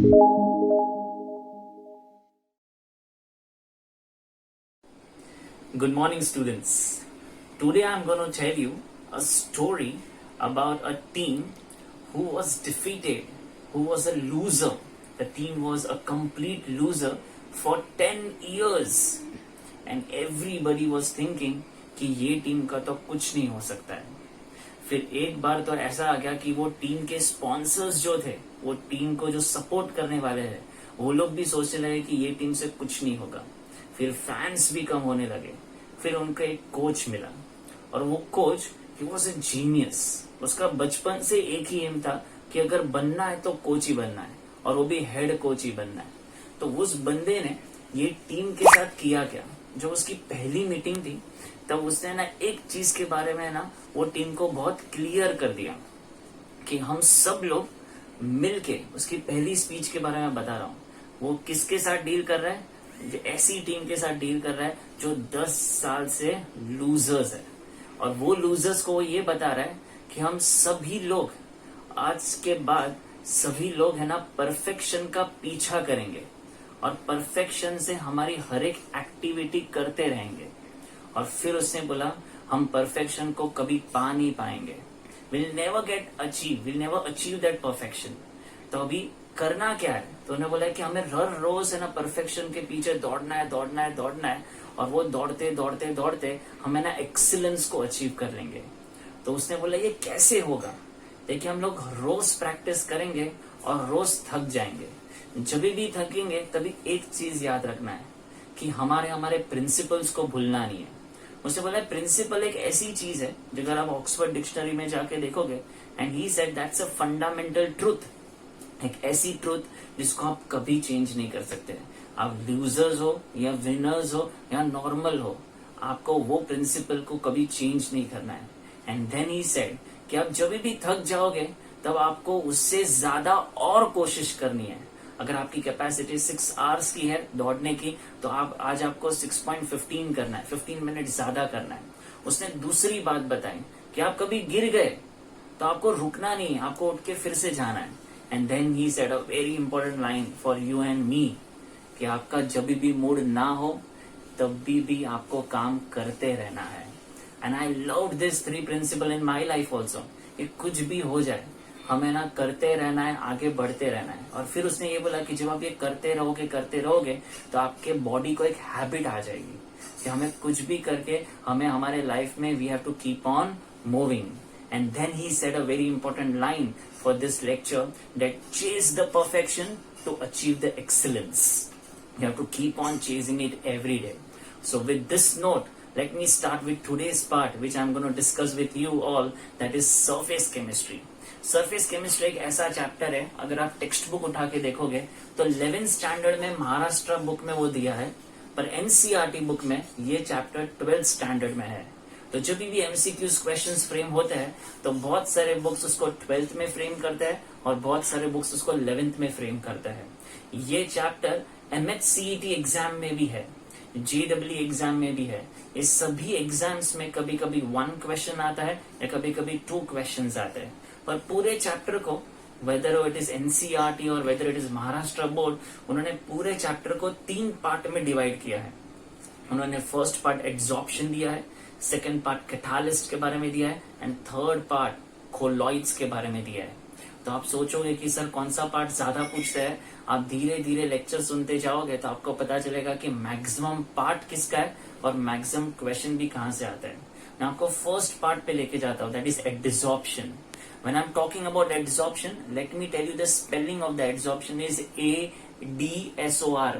Good morning, students. Today I'm going to tell you a story about a team who was defeated, who was a loser. The team was a complete loser for 10 years. And everybody was thinking कि ये team का तो कुछ नहीं हो सकता है. फिर एक बार तो ऐसा आ गया कि वो टीम के स्पॉन्सर्स जो थे, वो टीम को जो सपोर्ट करने वाले हैं, वो लोग भी सोचने लगे कि ये टीम से कुछ नहीं होगा. फिर फैंस भी कम होने लगे. फिर उनको एक कोच मिला और वो coach he was a genius. उसका बचपन से एक ही एम था कि अगर बनना है तो कोच ही बनना है, और वो भी हेड कोच ही बनना है. तो उस बंदे ने ये टीम के साथ किया क्या, जो उसकी पहली मीटिंग थी तब उसने ना एक चीज के बारे में ना वो टीम को बहुत क्लियर कर दिया कि हम सब लोग मिलके, उसकी पहली स्पीच के बारे में बता रहा हूँ, वो किसके साथ डील कर रहा है, ऐसी टीम के साथ डील कर रहा है जो 10 साल से लूजर्स है. और वो लूजर्स को वो ये बता रहा है कि हम सभी लोग आज के बाद सभी लोग है ना परफेक्शन का पीछा करेंगे और परफेक्शन से हमारी हर एक एक्टिविटी करते रहेंगे. और फिर उसने बोला हम परफेक्शन को कभी पा नहीं पाएंगे. Will never achieve that perfection. तो अभी करना क्या है, तो उन्होंने बोला कि हमें हर रोज है ना परफेक्शन के पीछे दौड़ना है और वो दौड़ते हम है ना एक्सीलेंस को अचीव कर लेंगे. तो उसने बोला ये कैसे होगा. देखिए हम लोग रोज प्रैक्टिस करेंगे और रोज थक जाएंगे. जब भी थकेंगे तभी एक चीज याद रखना है कि हमारे प्रिंसिपल्स को भूलना नहीं है. उसने बोला प्रिंसिपल एक ऐसी चीज है जो अगर आप ऑक्सफोर्ड डिक्शनरी में जाके देखोगे, and he said that's a fundamental truth. एक ऐसी ट्रूथ जिसको आप कभी चेंज नहीं कर सकते. आप लूजर्स हो या विनर्स हो या नॉर्मल हो, आपको वो प्रिंसिपल को कभी चेंज नहीं करना है. एंड देन ही सेड कि आप जब भी थक जाओगे तब आपको उससे ज्यादा और कोशिश करनी है. अगर आपकी कैपेसिटी 6 आवर्स की है दौड़ने की, तो आप आज आपको 6.15 करना है, 15 मिनट ज्यादा करना है. उसने दूसरी बात बताई कि आप कभी गिर गए तो आपको रुकना नहीं, आपको उठ के फिर से जाना है. And then he said a very important line for you and me कि आपका जब भी मूड ना हो तब भी आपको काम करते रहना है. And I love this 3 principle in my life also. कि कुछ भी हो जाए हमें ना करते रहना है, आगे बढ़ते रहना है. और फिर उसने ये बोला कि जब आप ये करते रहोगे तो आपके बॉडी को एक हैबिट आ जाएगी कि हमें कुछ भी करके हमें हमारे लाइफ में we have to keep on moving. And then he said a very important line for this lecture, that chase the perfection to achieve the excellence. You have to keep on chasing it every day. So with this note, let me start with today's part, which I'm going to discuss with you all, that is surface chemistry. Surface chemistry एक ऐसा chapter है, अगर आप text book उठा के देखोगे तो 11th standard में महाराष्ट्र बुक में वो दिया है, पर एनसीईआरटी बुक में ये चैप्टर 12th स्टैंडर्ड में है. तो जब भी एमसीक्यूज क्वेश्चंस फ्रेम होते हैं तो बहुत सारे बुक्स उसको 12th में फ्रेम करते हैं और बहुत सारे बुक्स उसको 11th में फ्रेम करते हैं. ये चैप्टर एमएचसीईटी एग्जाम में भी है, जेडब्ल्यू एग्जाम में भी है. इस सभी एग्जाम्स में कभी कभी 1 क्वेश्चन आता है या कभी कभी 2 क्वेश्चन आते हैं. पर पूरे चैप्टर को, वेदर इट इज एनसीईआरटी और whether it is Maharashtra board, उन्होंने पूरे चैप्टर को 3 पार्ट में डिवाइड किया है. उन्होंने फर्स्ट पार्ट एब्जॉर्प्शन दिया है, सेकेंड पार्ट कैटालिस्ट के बारे में दिया है, एंड थर्ड पार्ट कोलॉइड्स के बारे में दिया है. तो आप सोचोगे कि सर कौन सा पार्ट ज्यादा पूछता है. आप धीरे धीरे लेक्चर सुनते जाओगे तो आपको पता चलेगा कि मैक्सिमम पार्ट किसका है और मैक्सिमम क्वेश्चन भी कहां से आता है. मैं आपको फर्स्ट पार्ट पे लेके जाता हूं, that is adsorption. When I'm talking about adsorption, let me tell you the spelling of the adsorption is ADSOR.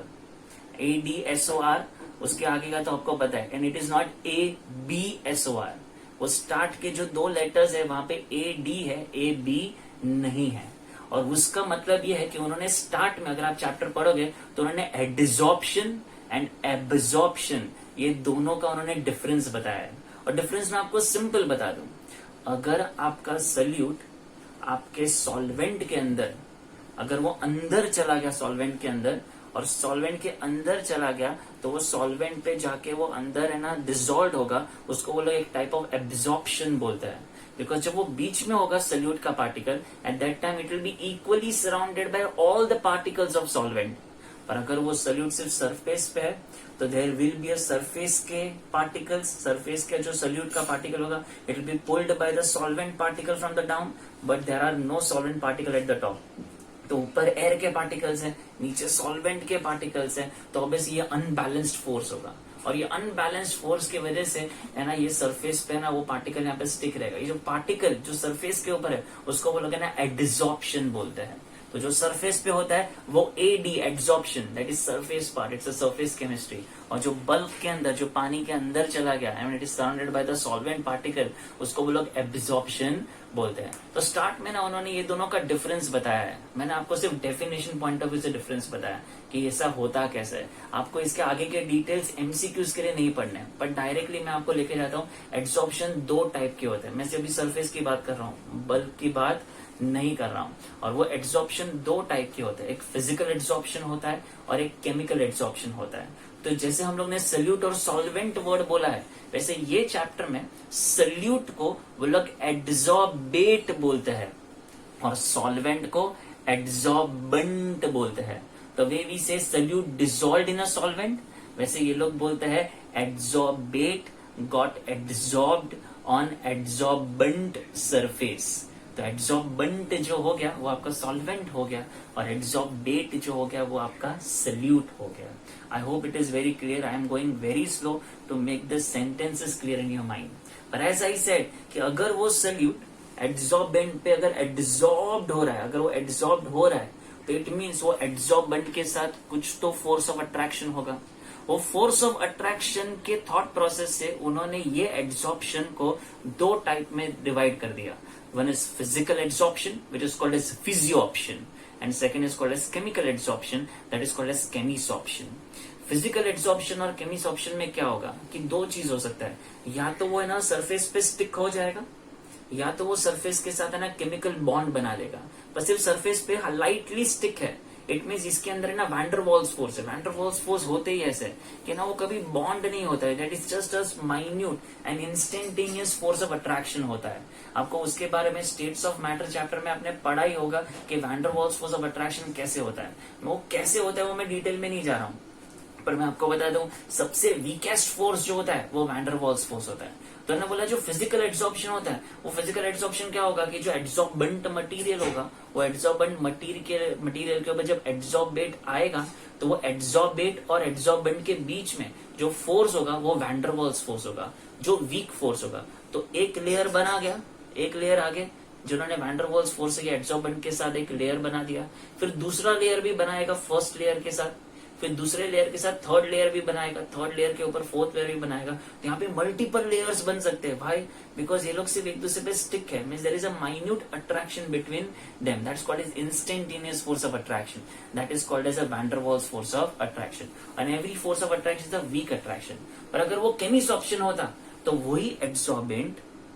ADSOR, उसके आगे का तो आपको पता है, and it is not ABSOR. वो स्टार्ट के जो 2 लेटर्स है वहां पे AD है, AB नहीं है. और उसका मतलब ये है कि उन्होंने स्टार्ट में, अगर आप चैप्टर पढ़ोगे तो उन्होंने एडसॉर्प्शन एंड एब्जॉर्प्शन, ये दोनों का उन्होंने डिफरेंस बताया है. और डिफरेंस मैं आपको सिंपल बता दूं, अगर आपका सल्यूट आपके सॉल्वेंट के अंदर, अगर वो अंदर चला गया सॉल्वेंट के अंदर, और सॉल्वेंट के अंदर चला गया तो वो सॉल्वेंट पे जाके वो अंदर है ना डिसॉल्व होगा, उसको वो लोग एक टाइप ऑफ एब्जॉर्प्शन बोलता है. बिकॉज जब वो बीच में होगा सल्यूट का particle, at that time it will be equally surrounded by all the particles of solvent. पर अगर वो सल्यूट सिर्फ सरफेस पे है तो there will be a surface के पार्टिकल्स, सरफेस के जो सल्यूट का पार्टिकल होगा it will be pulled by the solvent particle from the down, but there are no solvent particle at the top. तो ऊपर एयर के पार्टिकल्स हैं, नीचे सॉल्वेंट के पार्टिकल्स हैं, तो ऑब्वियसली ये अनबैलेंस्ड फोर्स होगा, और ये अनबैलेंस्ड फोर्स की वजह से है ना ये सरफेस पे ना वो पार्टिकल यहाँ पे स्टिक रहेगा। ये जो पार्टिकल जो सरफेस के ऊपर है उसको वो लोग है ना एडजॉर्प्शन बोलते हैं। तो जो सरफेस पे होता है वो ad adsorption, that is surface part, it's a surface chemistry. और जो बल्क के अंदर, जो पानी के अंदर चला गया, I mean it is surrounded by the solvent particle, उसको वो लोग एब्जॉर्प्शन बोलते हैं। तो स्टार्ट में ना उन्होंने ये दोनों का डिफरेंस बताया है। मैंने आपको सिर्फ डेफिनेशन पॉइंट ऑफ व्यू से डिफरेंस बताया कि ऐसा होता कैसे है। आपको इसके आगे के डिटेल्स एमसीक्यूज के लिए नहीं पढ़ने, बट डायरेक्टली मैं आपको लेके जाता हूँ। एब्जॉर्प्शन दो टाइप के होते हैं। मैं सिर्फ अभी सरफेस की बात कर रहा हूँ, बल्क की बात नहीं कर रहा हूं। और वो एड्सॉर्प्शन दो टाइप के होते हैं, एक फिजिकल एड्सॉर्प्शन होता है और एक केमिकल एड्सॉर्प्शन होता है। तो जैसे हम लोग ने सल्यूट और सॉल्वेंट वर्ड बोला है, वैसे ये चैप्टर में सल्यूट को वो लोग एड्सॉर्बेट बोलते हैं और सॉल्वेंट को एड्सॉर्बेंट बोलते हैं। तो way we say solute dissolved in a solvent, वैसे ये लोग बोलते हैं adsorbate got adsorbed on adsorbent surface. तो एड्सॉर्बेंट जो हो गया वो आपका सॉल्वेंट हो गया, और एड्सॉर्बेट जो हो गया वो आपका सल्यूट हो गया। I hope it is very clear. I am going very slow to make the sentences clear in your mind. पर एज आई सेड कि अगर वो सल्यूट एड्सॉर्बेंट पे अगर एड्सॉर्ब्ड हो रहा है, अगर वो एड्सॉर्ब्ड हो रहा है, तो इट मीन्स वो एड्सॉर्बेंट के साथ कुछ तो फोर्स ऑफ अट्रैक्शन होगा। वो फोर्स ऑफ अट्रैक्शन के थॉट प्रोसेस से उन्होंने ये एड्सॉर्प्शन को दो टाइप में डिवाइड कर दिया। One is physical adsorption, which is called as physioption, and second is called as chemical adsorption, that is called as chemisorption. Physical adsorption और chemisorption में क्या होगा कि दो चीज हो सकता है, या तो वो है ना सरफेस पे स्टिक हो जाएगा, या तो वो सरफेस के साथ है ना केमिकल बॉन्ड बना लेगा। पर सिर्फ सरफेस पे लाइटली स्टिक है, इट मीन्स इसके अंदर है ना वैंडरवॉल्स फोर्स है। वैंडरवॉल्स फोर्स होते ही ऐसे कि ना वो कभी बॉन्ड नहीं होता है, that is just a minute and instantaneous force of attraction होता है। आपको उसके बारे में स्टेट्स ऑफ मैटर चैप्टर में आपने पढ़ा ही होगा कि वैंडरवॉल्स फोर्स ऑफ अट्रैक्शन कैसे होता है। वो कैसे होता है वो मैं डिटेल में नहीं जा रहा हूँ, पर मैं आपको बता दूं सबसे वीकेस्ट फोर्स जो होता है वो वैंडरवॉल्स फोर्स होता है। तो मैंने बोला जो फिजिकल एड्सॉर्प्शन होता है, वो फिजिकल एड्सॉर्प्शन क्या होगा कि जो एड्सॉर्बेंट मटेरियल होगा, वो एड्सॉर्बेंट मटेरियल के ऊपर जब एड्सॉर्बेट आएगा, तो वो एड्सॉर्बेट और एड्सॉर्बेंट के बीच में जो फोर्स होगा वो वैंडरवॉल्स फोर्स होगा, जो वीक फोर्स होगा। तो एक लेयर बना गया, एक लेयर आगे जिन्होंने वैंडरवॉल्स फोर्स से एड्सॉर्बेंट के साथ एक लेयर बना दिया, फिर दूसरा लेयर भी बनाएगा फर्स्ट लेयर के साथ, फिर दूसरे लेयर के साथ थर्ड लेयर भी बनाएगा, थर्ड लेयर के ऊपर फोर्थ लेयर भी बनाएगा। तो यहाँ पे मल्टीपल लेयर्स बन सकते हैं भाई, बिकॉज ये लोग सिर्फ एक दूसरे पे स्टिक है, means there is a minute attraction between them, that's called as instantaneous force of attraction, that is called as a van der Waals force of attraction. And every force of attraction is a weak attraction. पर अगर वो chemisorption होता तो वही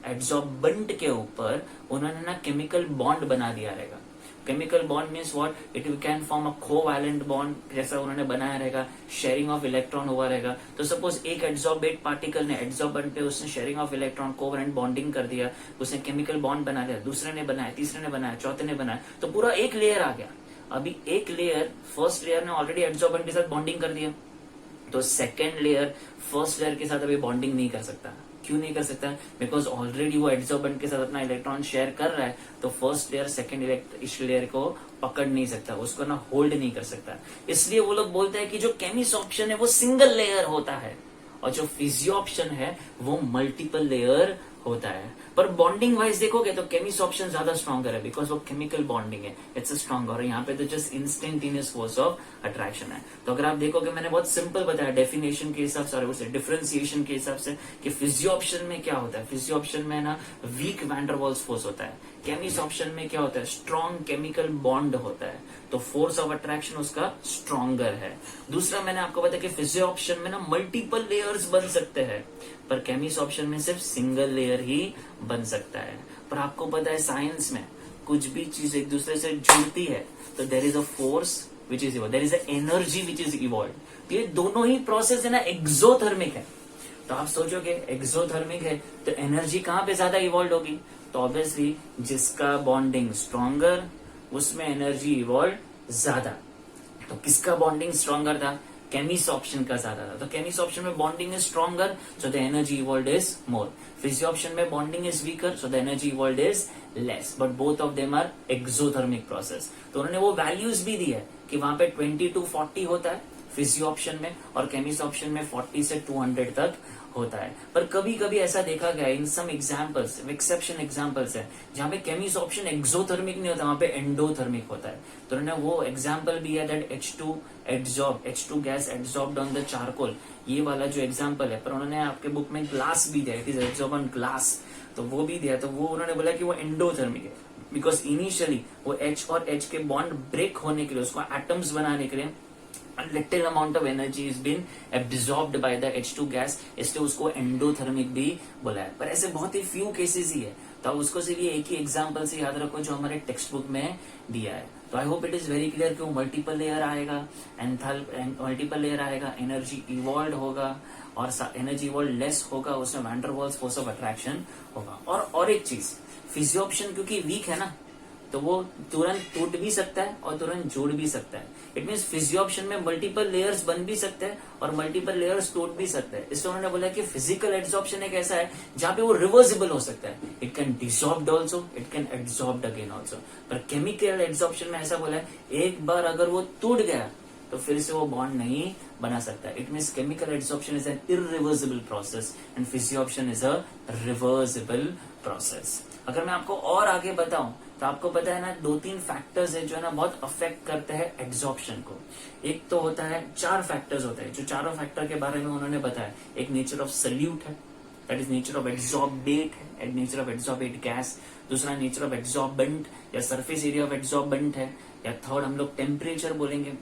adsorbent के ऊपर उन्होंने ना केमिकल बॉन्ड बना दिया रहेगा। Chemical bond means what, it can form a covalent bond, जैसा उन्होंने बनाया रहेगा, शेयरिंग ऑफ इलेक्ट्रॉन हुआ रहेगा। तो सपोज एक एड्सॉर्बेट पार्टिकल ने एड्सॉर्बेंट पे उसने sharing of electron covalent bonding कर दिया, उसने केमिकल बॉन्ड बना लिया, दूसरे ने बनाया, तीसरे ने बनाया, चौथे ने बनाया, तो पूरा एक लेयर आ गया। अभी एक लेयर, फर्स्ट लेयर ने ऑलरेडी एड्सॉर्बेंट के साथ बॉन्डिंग कर दिया, तो सेकेंड लेयर फर्स्ट लेयर के साथ अभी बॉन्डिंग नहीं कर सकता। क्यों नहीं कर सकता? बिकॉज ऑलरेडी वो एड्सॉर्बेंट के साथ अपना इलेक्ट्रॉन शेयर कर रहा है, तो फर्स्ट लेयर सेकेंड लेयर को पकड़ नहीं सकता, उसको ना होल्ड नहीं कर सकता। इसलिए वो लोग बोलते हैं कि जो केमिसॉर्प्शन है वो सिंगल लेयर होता है, और जो फिजियोप्शन है वो मल्टीपल लेयर होता है। पर बॉन्डिंग वाइज देखोगे तो केमिसॉर्प्शन ज्यादा स्ट्रॉन्गर है, बिकॉज वो केमिकल बॉन्डिंग है, इट्स स्ट्रॉन्गर। और यहाँ पे तो just instantaneous force of attraction है। तो अगर आप देखोगे मैंने बहुत सिंपल बताया डेफिनेशन के हिसाब से और उसे डिफरेंशिएशन के हिसाब से कि फिजियोप्शन में क्या होता है। फिजियोप्शन में ना वीक वैंडरवॉल्स फोर्स होता है, केमिसॉर्प्शन में क्या होता है, स्ट्रॉन्ग केमिकल बॉन्ड होता है, तो फोर्स ऑफ अट्रैक्शन उसका स्ट्रॉन्गर है। दूसरा मैंने आपको बताया कि फिजियोप्शन में ना मल्टीपल लेयर्स बन सकते हैं, पर केमिसॉर्प्शन में सिर्फ सिंगल लेयर ही बन सकता है। पर आपको पता है साइंस में कुछ भी चीज एक दूसरे से जुड़ती है तो there is a force which is evolve, there is a energy which is evolve. तो ये दोनों ही प्रोसेस है ना एक्सोथर्मिक है। तो आप सोचोगे एक्सोथर्मिक है तो एनर्जी कहां पे ज्यादा इवॉल्व होगी, तो ऑब्वियसली जिसका बॉन्डिंग स्ट्रॉन्गर उसमें एनर्जी इवॉल्व ज्यादा। तो किसका बॉन्डिंग स्ट्रॉन्गर था? केमिस ऑप्शन का ज्यादा था। तो केमिस ऑप्शन में bonding is stronger so the energy evolve is more. Physisorption में bonding is weaker so the energy evolve is less, but both of them are exothermic process. तो उन्होंने वो values भी दी है कि वहां पे 20 to 40 होता है फिजी ऑप्शन में, और केमिस ऑप्शन में 40 से 200 तक होता है। पर कभी कभी ऐसा देखा गया इन सम एग्जाम्पल्स, एक्सेप्शन एग्जाम्पल्स है जहां पे केमिस ऑप्शन एक्सोथर्मिक नहीं होता, वहां पे एंडोथर्मिक होता है। तो उन्होंने वो एग्जाम्पल भी है that H2 gas absorbed on the charcoal, ये वाला जो एग्जाम्पल है। पर उन्होंने आपके बुक में ग्लास भी दिया, it is absorb on glass, तो वो भी दिया। तो वो उन्होंने बोला कि वो एंडोथर्मिक है बिकॉज इनिशियली वो H और H के बॉन्ड ब्रेक होने के लिए, उसको एटम्स बनाने के लिए little amount of energy is been absorbed by the H2 gas, इसलिए उसको एंडोथर्मिक भी बोला है। पर ऐसे बहुत ही फ्यू केसेस ही है, तो आप उसको सिर्फ ये एक ही एग्जांपल से याद रखो जो हमारे टेक्स्ट बुक में दिया है। तो आई hope it is very clear कि वो मल्टीपल लेयर आएगा, मल्टीपल लेयर आएगा, एनर्जी इवॉल्व होगा, और एनर्जी इवॉल्व लेस होगा, उसमें van der Waals force of attraction होगा। और एक चीज, फिजी ऑप्शन क्योंकि वीक है ना, तो वो तुरंत टूट भी सकता है और तुरंत जोड़ भी सकता है। इट मीन्स फिजियो ऑप्शन में मल्टीपल लेयर्स बन भी सकते हैं और मल्टीपल लेयर्स टूट भी सकते हैं। इसलिए उन्होंने बोला कि फिजिकल एड्सॉर्प्शन एक ऐसा है जहां पे वो रिवर्सिबल हो सकता है, it can desorbed also, it can adsorbed again also. पर केमिकल एड्सॉर्प्शन में ऐसा बोला है एक बार अगर वो टूट गया तो फिर से वो बॉन्ड नहीं बना सकता। It means chemical adsorption is an irreversible process and physio option is a reversible process. अगर मैं आपको और आगे बताऊं तो आपको पता है ना, 2-3 फैक्टर्स है जो है ना बहुत अफेक्ट करते हैं एड्सॉर्प्शन को। एक तो होता है, 4 फैक्टर्स होते हैं जो चारों फैक्टर के बारे में उन्होंने बताया। एक नेचर ऑफ सल्यूट है, that is nature of adsorbate है, नेचर ऑफ एड्सॉर्बेट गैस। दूसरा नेचर ऑफ एड्सॉर्बेंट या सरफेस एरिया ऑफ एड्सॉर्बेंट है, या थर्ड हम लोग टेम्परेचर बोलेंगे,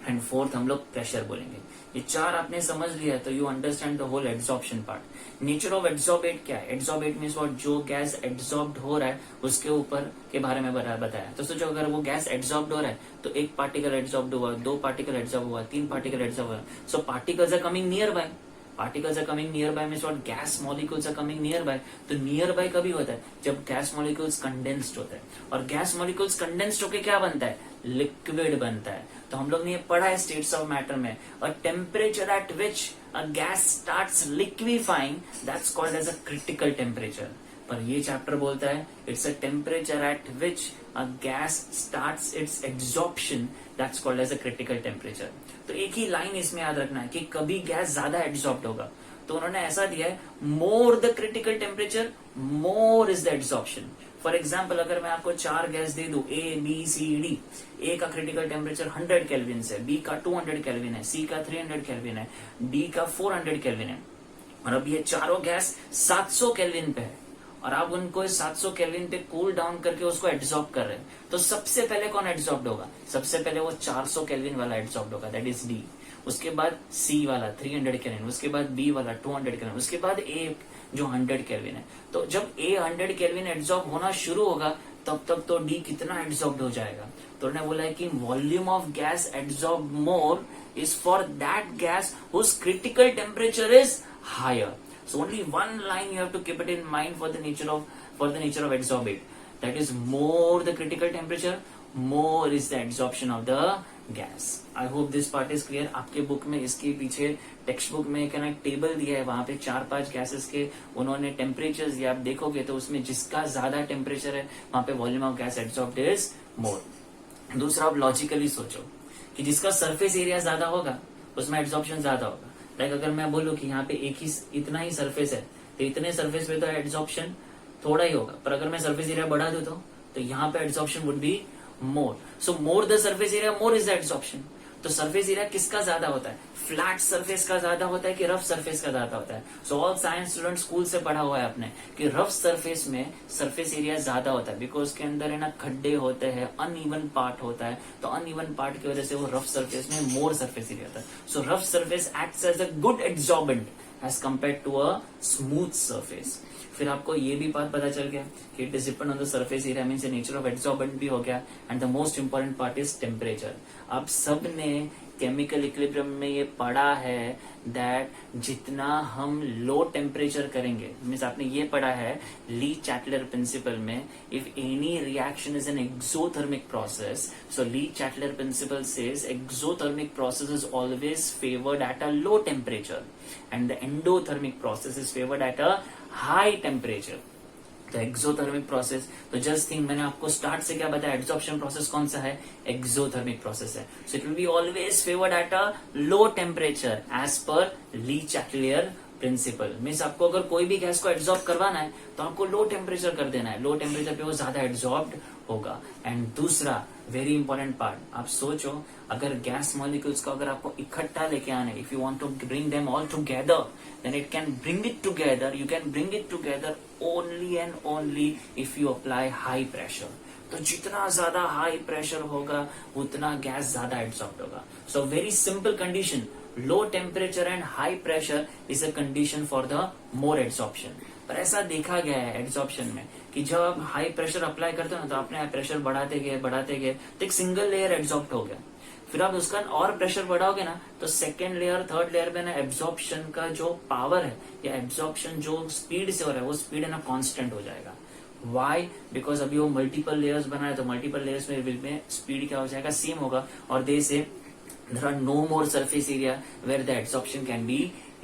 एंड फोर्थ हम लोग प्रेशर बोलेंगे। ये 4 आपने समझ लिया तो you understand the whole adsorption part. Nature of adsorbate क्या है? एड्सॉर्बेट मीन्स व्हाट, जो गैस एड्सॉर्ब्ड हो रहा है उसके ऊपर के बारे में बताया। तो सोचो अगर वो गैस एड्सॉर्ब्ड हो रहा है तो एक पार्टिकल एड्सॉर्ब्ड हुआ, 2 पार्टिकल एड्सॉर्ब हुआ, 3 पार्टिकल एड्सॉर्ब हुआ। So particles are coming nearby, particles are coming nearby means what, gas molecules are coming nearby. तो नियर बाय कभी होता है जब गैस मॉलिक्यूल्स कंडेंस्ड होता है, और गैस मॉलिक्यूल्स कंडेंस्ड होकर क्या बनता है? लिक्विड बनता है। तो हम लोग ने ये पढ़ा है स्टेट्स ऑफ मैटर में, और temperature at which a gas starts liquefying that's called as a critical temperature. पर ये चैप्टर बोलता है it's a temperature at which a gas starts its absorption that's called as a critical temperature. तो एक ही line इसमें याद रखना है कि कभी गैस ज्यादा एब्जॉर्ब्ड होगा, तो उन्होंने ऐसा दिया है more the critical temperature more is the absorption. For example अगर मैं आपको 4 गैस दे दूं A, B, C, D, A का क्रिटिकल टेम्परेचर 100 केल्विन है, B का 200 केल्विन है, C का 300 केल्विन है, D का 400 केल्विन है, और अब ये चारों गैस 700 केल्विन पे है, और आप उनको 700 केल्विन पे कूल डाउन करके उसको एब्जॉर्ब कर रहे हैं। तो सबसे पहले कौन एब्जॉर्ब होगा? सबसे पहले वो 400 केल्विन वाला एब्जॉर्ब होगा, दैट इज D। उसके बाद C वाला 300 केल्विन, उसके बाद B वाला 200 केल्विन, उसके बाद A जो 100 केल्विन है। तो जब A 100 केल्विन एब्जॉर्ब होना शुरू होगा तब तक तो D कितना एब्जॉर्ब हो जाएगा? तो उन्होंने बोला है कि volume of gas absorb more is for that gas whose critical temperature is higher. So only one line you have to keep it in mind for the nature of adsorbate. That is, more the critical temperature, more is the absorption of the gas. I hope this part is clear. आपके book में इसके पीछे text book में एक table दिया है, वहां पे 4-5 गैसेस के उन्होंने टेम्परेचर दिया। आप देखोगे तो उसमें जिसका ज्यादा टेम्परेचर है वहां पे volume of gas absorbed is more. दूसरा, आप लॉजिकली सोचो कि जिसका सरफेस एरिया ज्यादा होगा उसमें एब्जॉर्प्शन ज्यादा होगा। लाइक अगर मैं बोलूं कि यहाँ पे इतना ही सरफेस है तो इतने सरफेस पे तो एड्सॉर्प्शन थोड़ा ही होगा, पर अगर मैं सरफेस एरिया बढ़ा दूं तो यहाँ पे adsorption would be more. So more the surface area more is the adsorption. तो सरफेस एरिया किसका ज्यादा होता है? फ्लैट सरफेस का ज्यादा होता है कि रफ सरफेस का ज्यादा होता है? So all science student school से पढ़ा हुआ है आपने कि रफ सरफेस में सरफेस एरिया ज्यादा होता है, बिकॉज उसके अंदर है ना खड्डे होते हैं, अनइवन पार्ट होता है, तो अनइवन पार्ट की वजह से वो रफ सरफेस में मोर सरफेस एरिया होता है। So rough surface acts as a good absorbent as compare to a smooth surface. फिर आपको ये भी बात पता चल गया कि it is depend on the surface area, means nature of absorbent भी हो गया, and the most important part is temperature. आप सब ने केमिकल इक्विलिब्रियम में ये पढ़ा है दैट जितना हम लो टेम्परेचर करेंगे, मीन्स आपने ये पढ़ा है ली चैटलर प्रिंसिपल में, if any reaction is an exothermic process, so Le Chatelier principle says exothermic process is always favoured at a low temperature and the endothermic process is favoured at a high temperature. तो exothermic process, तो just think मैंने आपको start से क्या बताया, adsorption process कौन सा है, एक्सोथर्मिक प्रोसेस है। So it will be always favoured at a low temperature as per Le Chatelier principal. Means आपको अगर कोई भी गैस को एब्जॉर्ब करवाना है तो आपको लो टेम्परेचर कर देना है, लो टेम्परेचर पे वो ज्यादा एब्जॉर्ब्ड होगा। एंड दूसरा वेरी इंपॉर्टेंट पार्ट, आप सोचो अगर गैस मॉलिक्यूल्स को अगर आपको इकट्ठा लेके आना है, if you want to bring them all together, then it can bring it together, you can bring it together only and only if you apply high pressure. तो जितना ज्यादा हाई प्रेशर होगा उतना गैस ज्यादा एब्सॉर्ब होगा। So very simple condition, low temperature and high pressure is a condition for the more absorption. पर ऐसा देखा गया है एब्सॉर्प्शन में कि जब आप हाई प्रेशर अप्लाई करते हो ना, तो आपने प्रेशर बढ़ाते गए तो एक सिंगल लेयर एब्सॉर्ब हो गया, फिर आप उसका और प्रेशर बढ़ाओगे ना तो सेकेंड लेयर थर्ड लेयर में ना एब्सॉर्प्शन का जो पावर है या एब्सॉर्प्शन जो स्पीड से हो रहा है वो स्पीड है ना कांस्टेंट हो जाएगा। वाई? बिकॉज अभी वो मल्टीपल लेयर्स बना है, तो मल्टीपल लेयर्स में स्पीड क्या हो जाएगा, सेम होगा। और दे से there are no more surface area where the absorption can be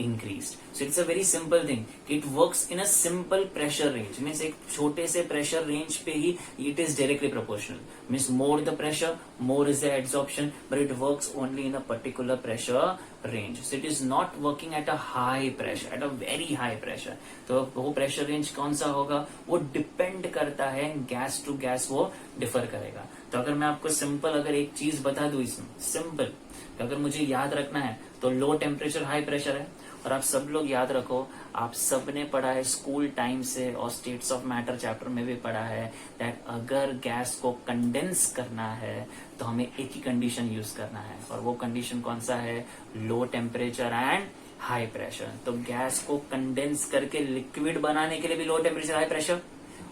increased. So it's a very simple thing. It works in a simple pressure range. Means एक छोटे से pressure range पे ही it is directly proportional. Means more the pressure, more is the absorption, but it works only in a particular pressure range. So it is not working at a high pressure, at a very high pressure. तो वो pressure range कौन सा होगा, वो depend करता है gas to gas, वो differ करेगा। तो अगर मैं आपको simple अगर एक चीज बता दूं इसमें simple, अगर मुझे याद रखना है तो लो टेम्परेचर हाई प्रेशर है। और आप सब लोग याद रखो, आप सब ने पढ़ा है स्कूल टाइम से और स्टेट्स ऑफ मैटर चैप्टर में भी पढ़ा है दैट अगर गैस को कंडेंस करना है तो हमें एक ही कंडीशन यूज करना है, और वो कंडीशन कौन सा है, लो टेम्परेचर एंड हाई प्रेशर। तो गैस को कंडेंस करके लिक्विड बनाने के लिए भी लो टेम्परेचर हाई प्रेशर,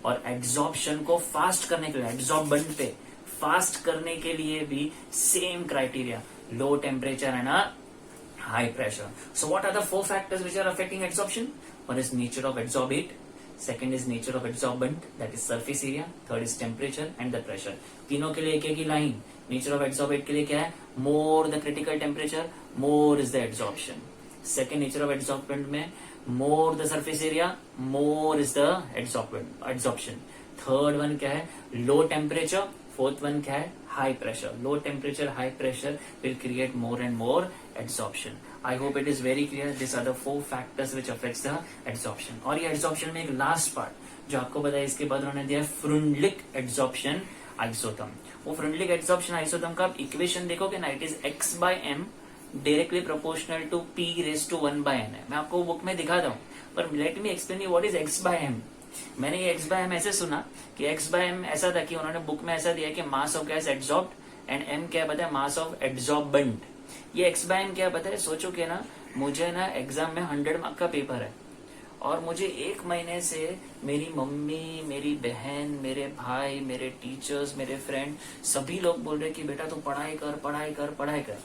और एब्जॉर्प्शन को फास्ट करने के लिए, एब्जॉर्बेंट पे फास्ट करने के लिए भी same criteria, low temperature and a high pressure. So what are the four factors which are affecting adsorption? One is nature of adsorbate, second is nature of adsorbent, that is surface area, third is temperature and the pressure. तीनों के लिए एक ही line, nature of adsorbate के लिए क्या है, more the critical temperature, more is the adsorption. Second nature of adsorbent में more the surface area, more is the adsorption. Third one क्या है, low temperature, fourth one क्या है, high pressure. Low temperature, high pressure will create more and more adsorption. I hope it is very clear. These are the four factors which affects the adsorption. और ये adsorption में एक last part जो आपको बताया, इसके बाद उन्होंने दिया Freundlich adsorption isotherm. वो Freundlich adsorption isotherm का आप इक्वेशन देखोगे ना, it is x by m directly proportional to p raised to 1 by n है। मैं आपको बुक में दिखाता हूँ, पर let me explain you what is x by m. मैंने ये x बाय m ऐसे सुना कि x बाय m ऐसा था कि उन्होंने बुक में ऐसा दिया कि मास of gas absorbed and m क्या पता है, मास ऑफ एब्जॉर्बेंट। ये x बाय m क्या पता है, सोचो कि ना मुझे ना एग्जाम में 100 मार्क का पेपर है और मुझे एक महीने से मेरी मम्मी, मेरी बहन, मेरे भाई, मेरे टीचर्स, मेरे फ्रेंड सभी लोग बोल रहे कि बेटा तू पढ़ाई कर पढ़ाई कर पढ़ाई कर।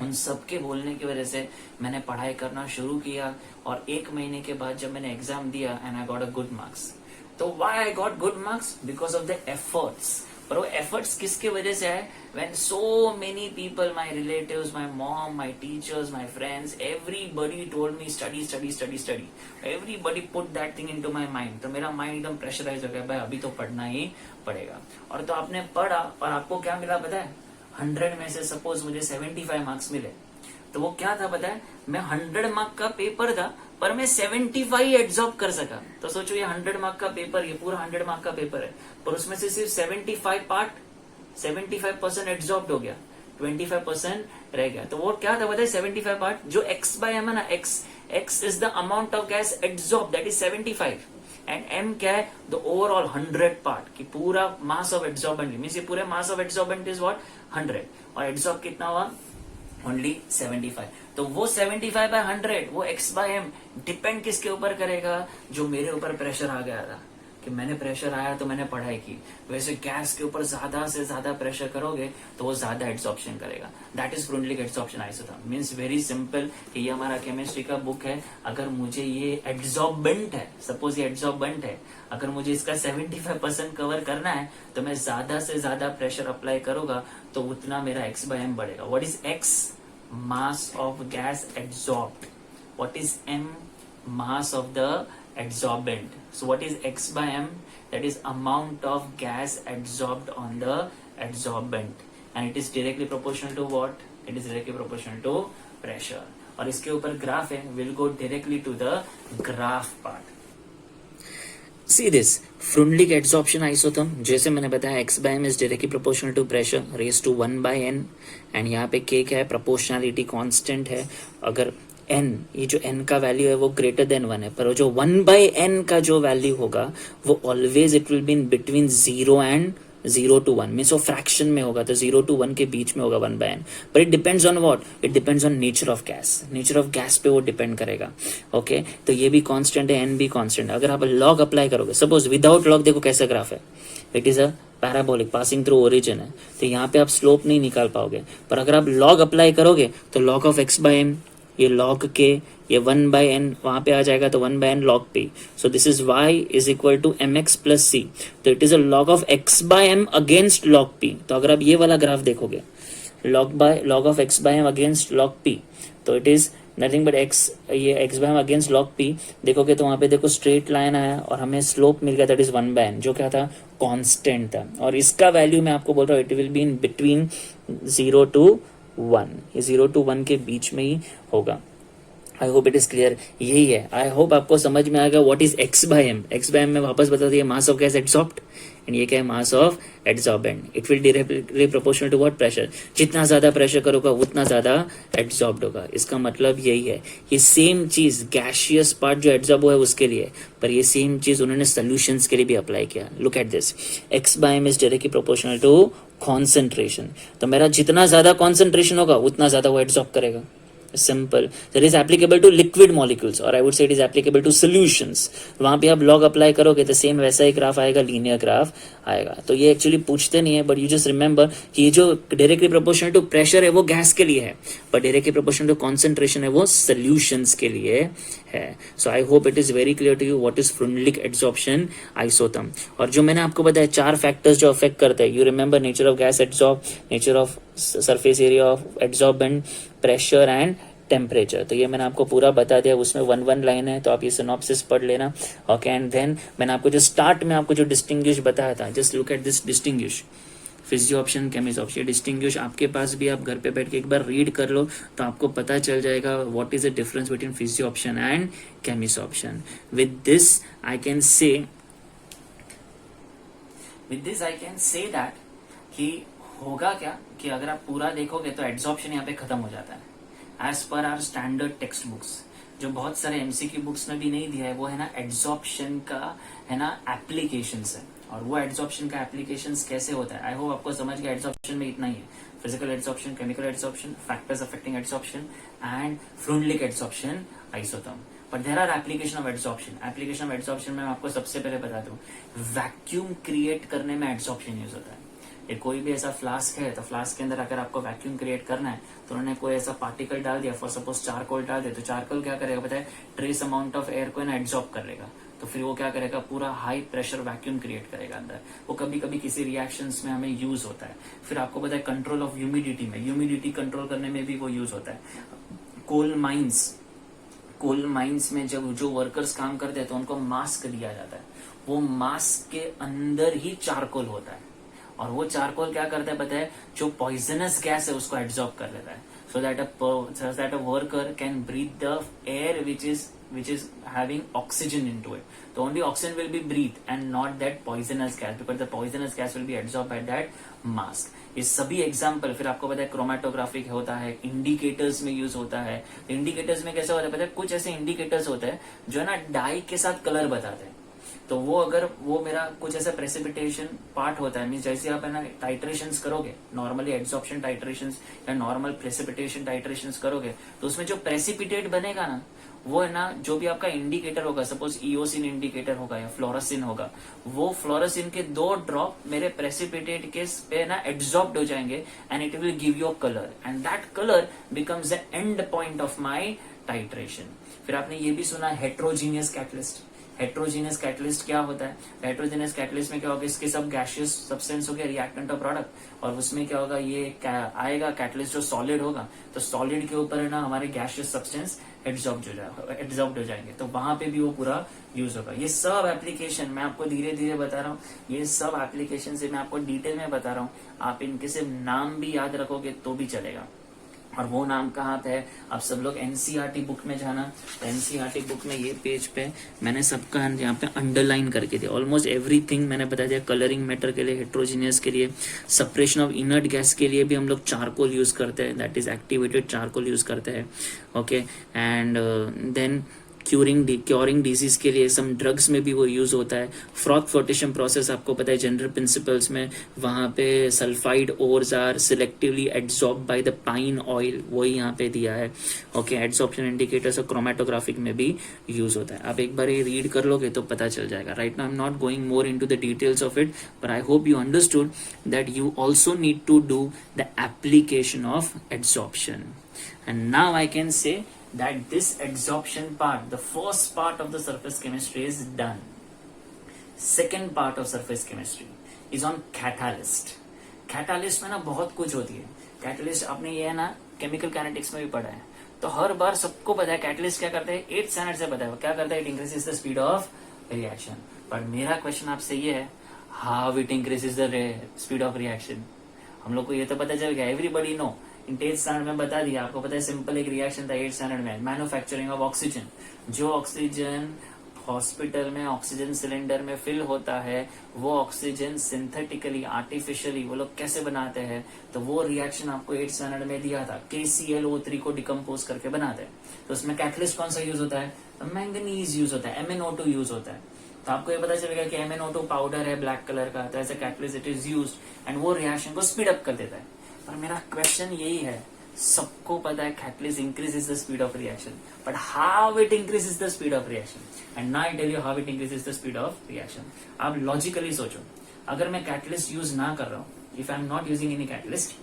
उन सबके बोलने की वजह से मैंने पढ़ाई करना शुरू किया, और एक महीने के बाद जब मैंने एग्जाम दिया and I got a good marks. So why I got good marks, because of the efforts. पर वो एफर्ट्स किसके वजह से आए, when so many people, my relatives, my mom, my teachers, my friends, everybody told me study study study study, everybody put that thing into my mind. तो मेरा mind एकदम pressurise हो गया, भाई अभी तो पढ़ना ही पड़ेगा। और तो आपने पढ़ा और आपको क्या मिला पता है, 100 में से सपोज मुझे 75 मार्क्स मिले, तो वो क्या था पता है, मैं 100 मार्क का पेपर था पर मैं 75 एब्जॉर्ब कर सका। तो सोचो ये 100 मार्क का पेपर, ये पूरा 100 मार्क का पेपर है, पर उसमें से सिर्फ 75% एब्जॉर्ब हो गया, 25% रह गया। तो वो क्या था पता है, 75 पार्ट जो x बाय m है ना, x is the amount of gas absorb, that is 75, and m क्या है, द ओवरऑल 100 पार्ट की पूरा मास ऑफ एब्जॉर्बेंट, मींस ये पूरे mass of absorbent is what 100, और एब्जॉर्ब कितना हुआ ओनली 75। तो वो 75 by 100 वो x by m डिपेंड किसके ऊपर करेगा, जो मेरे ऊपर प्रेशर आ गया था कि मैंने प्रेशर आया तो मैंने पढ़ाई की, वैसे गैस के ऊपर ज्यादा से ज्यादा प्रेशर करोगे तो वो ज्यादा एड्सॉर्प्शन करेगा. That is Freundlich adsorption isotherm. Means very simple कि ये हमारा केमिस्ट्री का बुक है. अगर मुझे ये एड्सॉर्बेंट है, सपोज ये एड्सॉर्बेंट है, अगर मुझे इसका 75% कवर करना है तो मैं ज्यादा से ज्यादा प्रेशर अप्लाई करूंगा तो उतना मेरा x/m बढ़ेगा. What is x? Mass of gas adsorbed. What is m? mass of the adsorbent. So what is x/m? That is amount of gas adsorbed on the adsorbent, and it is directly proportional to what? It is directly proportional to pressure. और इसके ऊपर graph है. We'll go directly to the graph part. See this Freundlich adsorption isotherm. जैसे मैंने बताया x/m is directly proportional to pressure raised to 1/n, and यहाँ पे k क्या है? proportionality constant है. अगर n, ये जो n का वैल्यू है वो ग्रेटर देन 1 है, पर जो 1/n का जो वैल्यू होगा वो always it will be in between 0 and 0 to 1. Means वो फ्रैक्शन में होगा तो 0 to 1 के बीच में होगा 1/n. पर it depends on what? It depends on nature of gas. Nature of gas पे वो डिपेंड करेगा. ओके तो ये भी कांस्टेंट है, n भी कांस्टेंट. अगर आप लॉग अप्लाई करोगे, सपोज विदाउट लॉग देखो कैसा ग्राफ है. It is a parabolic passing through origin है, तो यहाँ पे आप स्लोप नहीं निकाल पाओगे. पर अगर आप लॉग अप्लाई करोगे तो लॉग ऑफ x/m, ये log k, ये 1/n वहां पे आ जाएगा तो 1/n log p. So this is y is equal to mx plus c. तो it is a log of x/m against log p. तो अगर आप ये वाला ग्राफ देखोगे log of x/m against log p, तो it is nothing but x, ये x/m against log p देखोगे तो वहां पे देखो स्ट्रेट लाइन आया और हमें स्लोप मिल गया, that is 1/n, जो क्या था? कांस्टेंट था. और इसका वैल्यू मैं आपको बोल रहा हूँ it will be in between 0 to 1. ये 0 to 1 के बीच में ही होगा. आई होप इट इज क्लियर. यही है. आई होप आपको समझ में आएगा व्हाट इज x/m. x/m में वापस बता दिया mass of gas adsorbed, and ये क्या है? Mass of adsorbent. It will directly proportional to what? Pressure. जितना ज्यादा प्रेशर करोगा उतना ज्यादा एड्सॉर्ब्ड होगा. इसका मतलब यही है. ये सेम चीज गैशियस पार्ट जो एड्सॉर्ब हुआ है उसके लिए, पर ये सेम चीज उन्होंने सोल्यूशंस के लिए भी अप्लाई किया. Look at this. x/m is directly proportional to concentration. तो मेरा जितना ज्यादा कॉन्सेंट्रेशन होगा उतना ज्यादा वो एड्सॉर्ब करेगा. Simple. That is applicable to liquid molecules, or I would say it is applicable to solutions. वहां पे आप log अप्लाई करोगे तो सेम वैसा ही ग्राफ आएगा, लीनियर ग्राफ आएगा. तो ये एक्चुअली पूछते नहीं है, बट यू जस्ट रिमेंबर कि ये जो डायरेक्टली प्रोपोर्शनल टू प्रेशर है वो गैस के लिए है, पर डायरेक्टली प्रोपोर्शनल टू कॉन्सेंट्रेशन है वो सॉल्यूशंस के लिए है. So I hope it is very clear to you what is Freundlich adsorption isotherm. और जो मैंने आपको बताया 4 फैक्टर्स जो अफेक्ट करते हैं, you remember nature of gas adsorb, nature of surface area of adsorbent, pressure and temperature. तो ये मैंने आपको पूरा बता दिया. उसमें 1 लाइन है, तो आप ये सिनॉप्सिस पढ़ लेना. ओके एंड देन मैंने आपको जो स्टार्ट में आपको जो डिस्टिंग्विश बताया था, just look at this distinguish. Physio option, chemist option, distinguish आपके पास भी, आप घर पे बैठ के एक बार रीड कर लो तो आपको पता चल जाएगा what is the difference between physio option and chemist option. With this I can say that कि होगा क्या कि अगर आप पूरा देखोगे तो एड्सॉर्प्शन यहाँ पे खत्म हो जाता है. As per are standard text books, जो बहुत सारे एमसीक्यू बुक्स में भी नहीं दिया है, वो है ना एड्सॉर्प्शन का है ना एप्लीकेशंस है. और वो एड्सॉर्प्शन का एप्लीकेशंस कैसे होता है, आई होप आपको समझ गया. एड्सॉर्प्शन में इतना ही है. Physical adsorption, chemical adsorption, factors affecting adsorption and Freundlich adsorption isotherm. But there are application of adsorption. Application of adsorption में मैं आपको सबसे पहले बता दूं, वैक्यूम क्रिएट करने में एड्सॉर्प्शन यूज होता है. ये कोई भी ऐसा फ्लास्क है तो फ्लास्क के अंदर अगर आपको वैक्यूम क्रिएट करना है तो उन्होंने कोई ऐसा पार्टिकल डाल दिया, फॉर सपोज चारकोल डाल दिया, तो चारकोल क्या करेगा पता है? ट्रेस अमाउंट ऑफ एयर को ना एब्जॉर्ब कर लेगा. तो फिर वो क्या करेगा? पूरा हाई प्रेशर वैक्यूम क्रिएट करेगा अंदर. वो कभी कभी किसी रिएक्शंस में हमें यूज होता है. फिर आपको पता है कंट्रोल ऑफ ह्यूमिडिटी में, ह्यूमिडिटी कंट्रोल करने में भी वो यूज होता है. कोल माइंस में जब जो वर्कर्स काम करते हैं तो उनको मास्क दिया जाता है. वो मास्क के अंदर ही चारकोल होता है, और वो चारकोल क्या करता है पता है? जो पॉइजनस गैस है उसको एब्जॉर्ब कर लेता है, so that a worker can breathe the air which is having oxygen into it. So only oxygen will be breathed and not that poisonous gas, because the poisonous gas will be absorbed by that mask. ये सभी example फिर आपको पता है chromatography होता है, indicators में use होता है. इंडिकेटर्स में कैसा होता है पता है? कुछ ऐसे इंडिकेटर्स होते हैं जो है ना डाई के साथ कलर बताते हैं. तो वो अगर वो मेरा कुछ ऐसा प्रेसिपिटेशन पार्ट होता है, मीन जैसे आप है ना टाइट्रेशंस करोगे, नॉर्मली एड्सॉर्प्शन टाइट्रेशंस या नॉर्मल प्रेसिपिटेशन टाइट्रेशंस करोगे, तो उसमें जो प्रेसिपिटेट बनेगा ना वो है ना जो भी आपका इंडिकेटर होगा, सपोज ईओसिन इंडिकेटर होगा या फ्लोरोसिन होगा, वो फ्लोरोसिन के 2 ड्रॉप मेरे प्रेसिपिटेट के पे ना एब्जॉर्ब्ड हो जाएंगे and it will give you a colour and that colour becomes the end point of my titration. फिर आपने ये भी सुना हेट्रोजीनियस कैटलिस्ट। हेट्रोजीनियस कैटलिस्ट क्या होता है? हेट्रोजीनियस कैटलिस्ट में क्या होगा, इसके सब गैशियस सब्सटेंस हो गया, रिएक्टेंट और प्रोडक्ट, और उसमें क्या होगा, ये आएगा कैटलिस्ट जो सॉलिड होगा, तो सॉलिड के ऊपर है ना हमारे गैशियस सब्सटेंस एब्जॉर्ब हो जाएंगे, तो वहां पे भी वो पूरा यूज होगा। ये सब एप्लीकेशन मैं आपको धीरे धीरे बता रहा हूँ, ये सब एप्लीकेशन से मैं आपको डिटेल में बता रहा हूँ, आप इनके सिर्फ नाम भी याद रखोगे तो भी चलेगा। और वो नाम कहाँ पे है, आप सब लोग एनसीईआरटी बुक में जाना, एनसीईआरटी बुक में ये पेज पे मैंने सबका यहाँ पे अंडरलाइन करके दिया, ऑलमोस्ट एवरीथिंग मैंने बता दिया। कलरिंग मैटर के लिए, हेट्रोजीनियस के लिए, सप्रेशन ऑफ इनर्ट गैस के लिए भी हम लोग चारकोल यूज करते हैं, that is activated charcoal use करते हैं, okay. And then curing disease के लिए सम ड्रग्स में भी वो यूज होता है। फ्रॉथ फ्लोटेशन प्रोसेस आपको पता है जनरल प्रिंसिपल्स में, वहां पे sulphide ores are selectively adsorb by the pine oil, वही यहाँ पे दिया है, ओके। एड्सॉर्प्शन इंडिकेटर्स और क्रोमेटोग्राफिक में भी यूज होता है। आप एक बार ये रीड कर लोगे तो पता चल जाएगा। Right now I am not going more into the details of it, but I hope you understood that you also need to do the application of adsorption. And now I can say that this adsorption part, the first part of the surface chemistry is done. Second part of surface chemistry is on catalyst. Catalyst में ना बहुत कुछ होती है। Catalyst आपने ये है ना केमिकल काइनेटिक्स में भी पढ़ा है, तो हर बार सबको पता है कैटलिस्ट क्या करते हैं, 8th स्टैंडर्ड से पता है क्या करता है, it increases the speed of reaction. पर मेरा क्वेश्चन आपसे ये है, how it increases the speed of reaction. हम लोग को ये तो पता चल गया, एवरीबडी नो, इन 8th स्टैंडर्ड में बता दिया आपको, पता है सिंपल एक रिएक्शन था 8th स्टैंडर्ड में, मैन्युफैक्चरिंग ऑफ ऑक्सीजन। जो ऑक्सीजन हॉस्पिटल में ऑक्सीजन सिलेंडर में फिल होता है, वो ऑक्सीजन सिंथेटिकली आर्टिफिशियली वो लोग कैसे बनाते हैं, तो वो रिएक्शन आपको 8th स्टैंडर्ड में दिया था, KClO3 को डिकम्पोज करके बनाते हैं। तो उसमें कैटलिस्ट कौन सा यूज होता है, मैंगनीज यूज होता है, MnO2 यूज होता है। तो आपको ये पता चलेगा कि MnO2 पाउडर है ब्लैक कलर का, तो as a catalyst it is used and वो रिएक्शन को स्पीड अप कर देता है। पर मेरा क्वेश्चन यही है, सबको पता है catalyst increases the speed of reaction, but how it increases the speed of reaction, and now I tell you how it increases the speed of reaction. आप लॉजिकली सोचो, अगर मैं कैटलिस्ट यूज ना कर रहा हूँ, if I am not using any catalyst,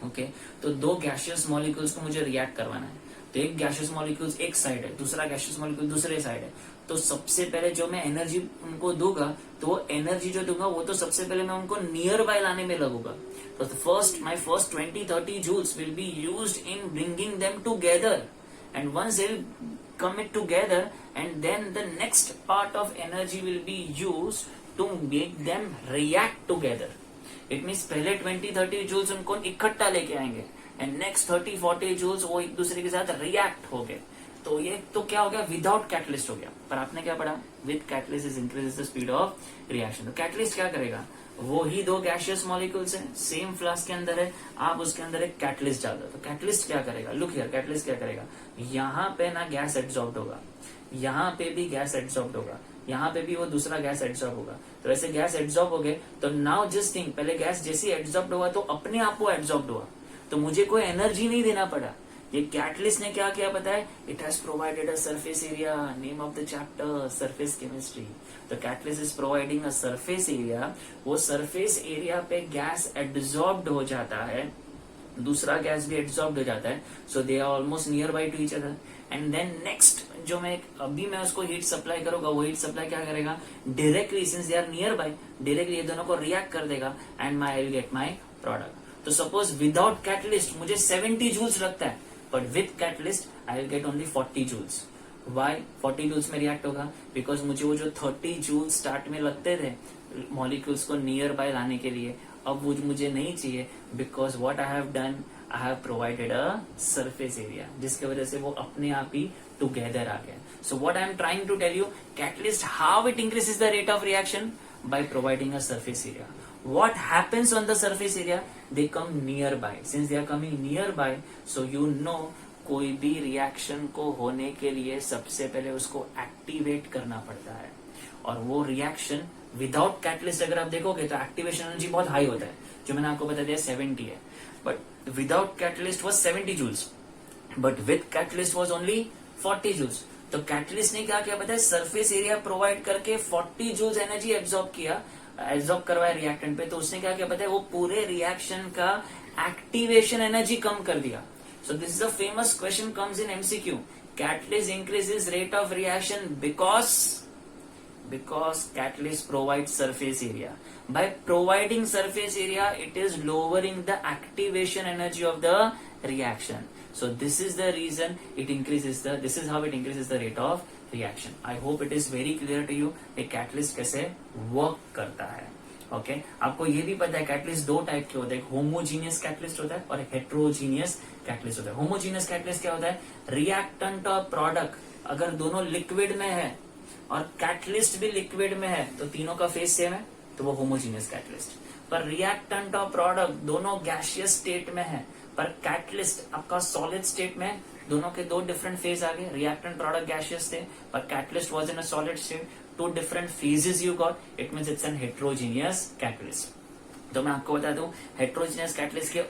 okay, तो 2 gaseous molecules को मुझे रिएक्ट करवाना है, तो एक गैसियस मॉलिक्यूल्स एक साइड है, दूसरा गैसियस मॉलिक्यूल दूसरे साइड है, तो सबसे पहले जो मैं एनर्जी उनको दूंगा, तो वो एनर्जी जो दूंगा वो तो सबसे पहले मैं उनको नियर बाय लाने में लगूंगा। तो my first 20-30 joules will be used in bringing them together, and once they'll come it together, and then the next part of energy will be used to make them react together. It means पहले 20-30 joules उनको इकट्ठा लेके आएंगे, and next 30-40 joules वो एक दूसरे के साथ रिएक्ट हो गए। तो ये तो क्या हो गया, विदाउट कैटलिस्ट हो गया। पर आपने क्या पढ़ा, with catalyst is increases the speed of reaction. तो कैटलिस्ट क्या करेगा, वो ही 2 गैसियस मॉलिक्यूल्स हैं, सेम फ्लास्क के अंदर है, आप उसके अंदर एक कैटलिस्ट डाल दो, तो कैटलिस्ट क्या करेगा, लुक हियर, कैटलिस्ट क्या करेगा, यहाँ पे ना गैस एब्जॉर्ब होगा, यहाँ पे भी गैस एब्जॉर्ब होगा, यहाँ पे भी वो दूसरा गैस एब्जॉर्ब होगा। तो ऐसे गैस एब्जॉर्ब हो गए, तो नाउ जस्ट थिंक, पहले गैस जैसी एब्जॉर्ब हुआ तो अपने आप वो एब्जॉर्ब हुआ, तो मुझे कोई एनर्जी नहीं देना पड़ा। ये कैटलिस्ट ने क्या किया पता है, it has provided a surface area, name of the chapter surface chemistry. तो catalyst is providing a surface area, वो सरफेस एरिया पे गैस एब्जॉर्ब्ड हो जाता है, दूसरा गैस भी एब्जॉर्ब्ड हो जाता है, so they are almost nearby to each other. And then next जो मैं अभी मैं उसको हीट सप्लाई करूंगा, वो हीट सप्लाई क्या करेगा, directly since they are nearby, directly ये दोनों को रिएक्ट कर देगा and I will get my product. तो सपोज विदाउट कैटलिस्ट मुझे 70 जूल्स लगता है, but with catalyst I will get only 40 joules. Why 40 joules में रिएक्ट होगा, बिकॉज मुझे वो जो 30 joules स्टार्ट में लगते थे मॉलिक्यूल्स को नियर बाय लाने के लिए, अब वो मुझे नहीं चाहिए, because what I have done, I have provided a surface area, जिसके वजह से वो अपने आप ही टुगेदर आ गया। So what I am trying to tell you, catalyst how it increases the rate of reaction, by providing a surface area. What happens on the surface area? They come nearby. Since they are coming nearby, so you know कोई भी reaction को होने के लिए सबसे पहले उसको activate करना पड़ता है, और वो रिएक्शन विदाउट कैटलिस्ट अगर आप देखोगे तो एक्टिवेशन एनर्जी बहुत हाई होता है, जो मैंने आपको बता दिया 70 है, but without catalyst was 70 joules, but with catalyst was only 40 joules. तो कैटलिस्ट ने क्या किया पता है, सरफेस एरिया प्रोवाइड करके 40 जूल्स एनर्जी एब्जॉर्ब करवाया रिएक्टेंट पे। तो उसने क्या किया पता है, वो पूरे रिएक्शन का एक्टिवेशन एनर्जी कम कर दिया। So this is a famous question comes in MCQ, catalyst increases rate of reaction because catalyst provides surface area. By providing surface area, it is lowering the activation energy of the reaction. So this is the reason this is how it increases the rate of reaction. I hope it is very clear to you कि catalyst कैसे work करता है। Okay आपको ये भी पता है catalyst दो टाइप के होते हैं, होमोजीनियस कैटलिस्ट होता है और हेट्रोजीनियस कैटलिस्ट होता है। होमोजीनियस कैटलिस्ट क्या होता है, रिएक्टेंट और प्रोडक्ट अगर दोनों लिक्विड में है और कैटलिस्ट भी लिक्विड में है तो तीनों का फेज सेम है तो वो होमोजीनियस कैटलिस्ट। पर रिएक्टेंट और प्रोडक्ट दोनों गैसियस स्टेट में है पर कैटलिस्ट आपका सॉलिड स्टेट में, दोनों के दो डिफरेंट फेज आ गए। रिएक्टेंट प्रोडक्ट गैसियस थे पर catalyst was in a solid state, two different phases you got, it means it's an heterogeneous catalyst. तो मैं आपको बता दूं हेट्रोजीनियस कैटलिस्ट के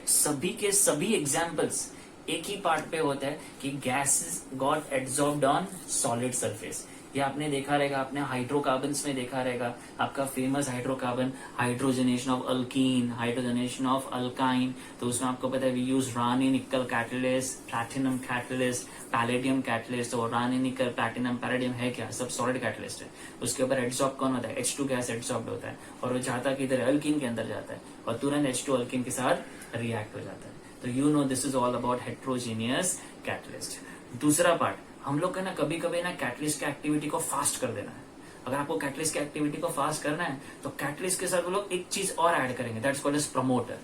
सभी एग्जांपल्स एक ही पार्ट पे होता है कि gases got absorbed on solid surface. ये आपने देखा रहेगा, आपने हाइड्रोकार्बन्स में देखा रहेगा, आपका famous hydrocarbon hydrogenation of alkyne, hydrogenation of alkyne. तो उसमें आपको पता है वी यूज रानी निकल catalyst, platinum catalyst, palladium catalyst. तो रानी निकल प्लैटिनम पैलेडियम है क्या, सब सॉलिड कैटलिस्ट है। उसके ऊपर एड्सॉर्ब कौन होता है, H2 गैस एड्सॉर्ब होता है और वो जाता है किधर, अल्कीन के अंदर जाता है और तुरंत H2 अल्कीन के साथ रिएक्ट हो जाता है। तो you know this is all about heterogeneous catalyst. दूसरा पार्ट, हम लोग का ना कभी कभी ना कैटलिस्ट की एक्टिविटी को फास्ट कर देना है। अगर आपको कैटलिस्ट की एक्टिविटी को फास्ट करना है तो कैटलिस्ट के साथ वो लोग एक चीज और ऐड करेंगे, दैट्स कॉल्ड एज प्रमोटर।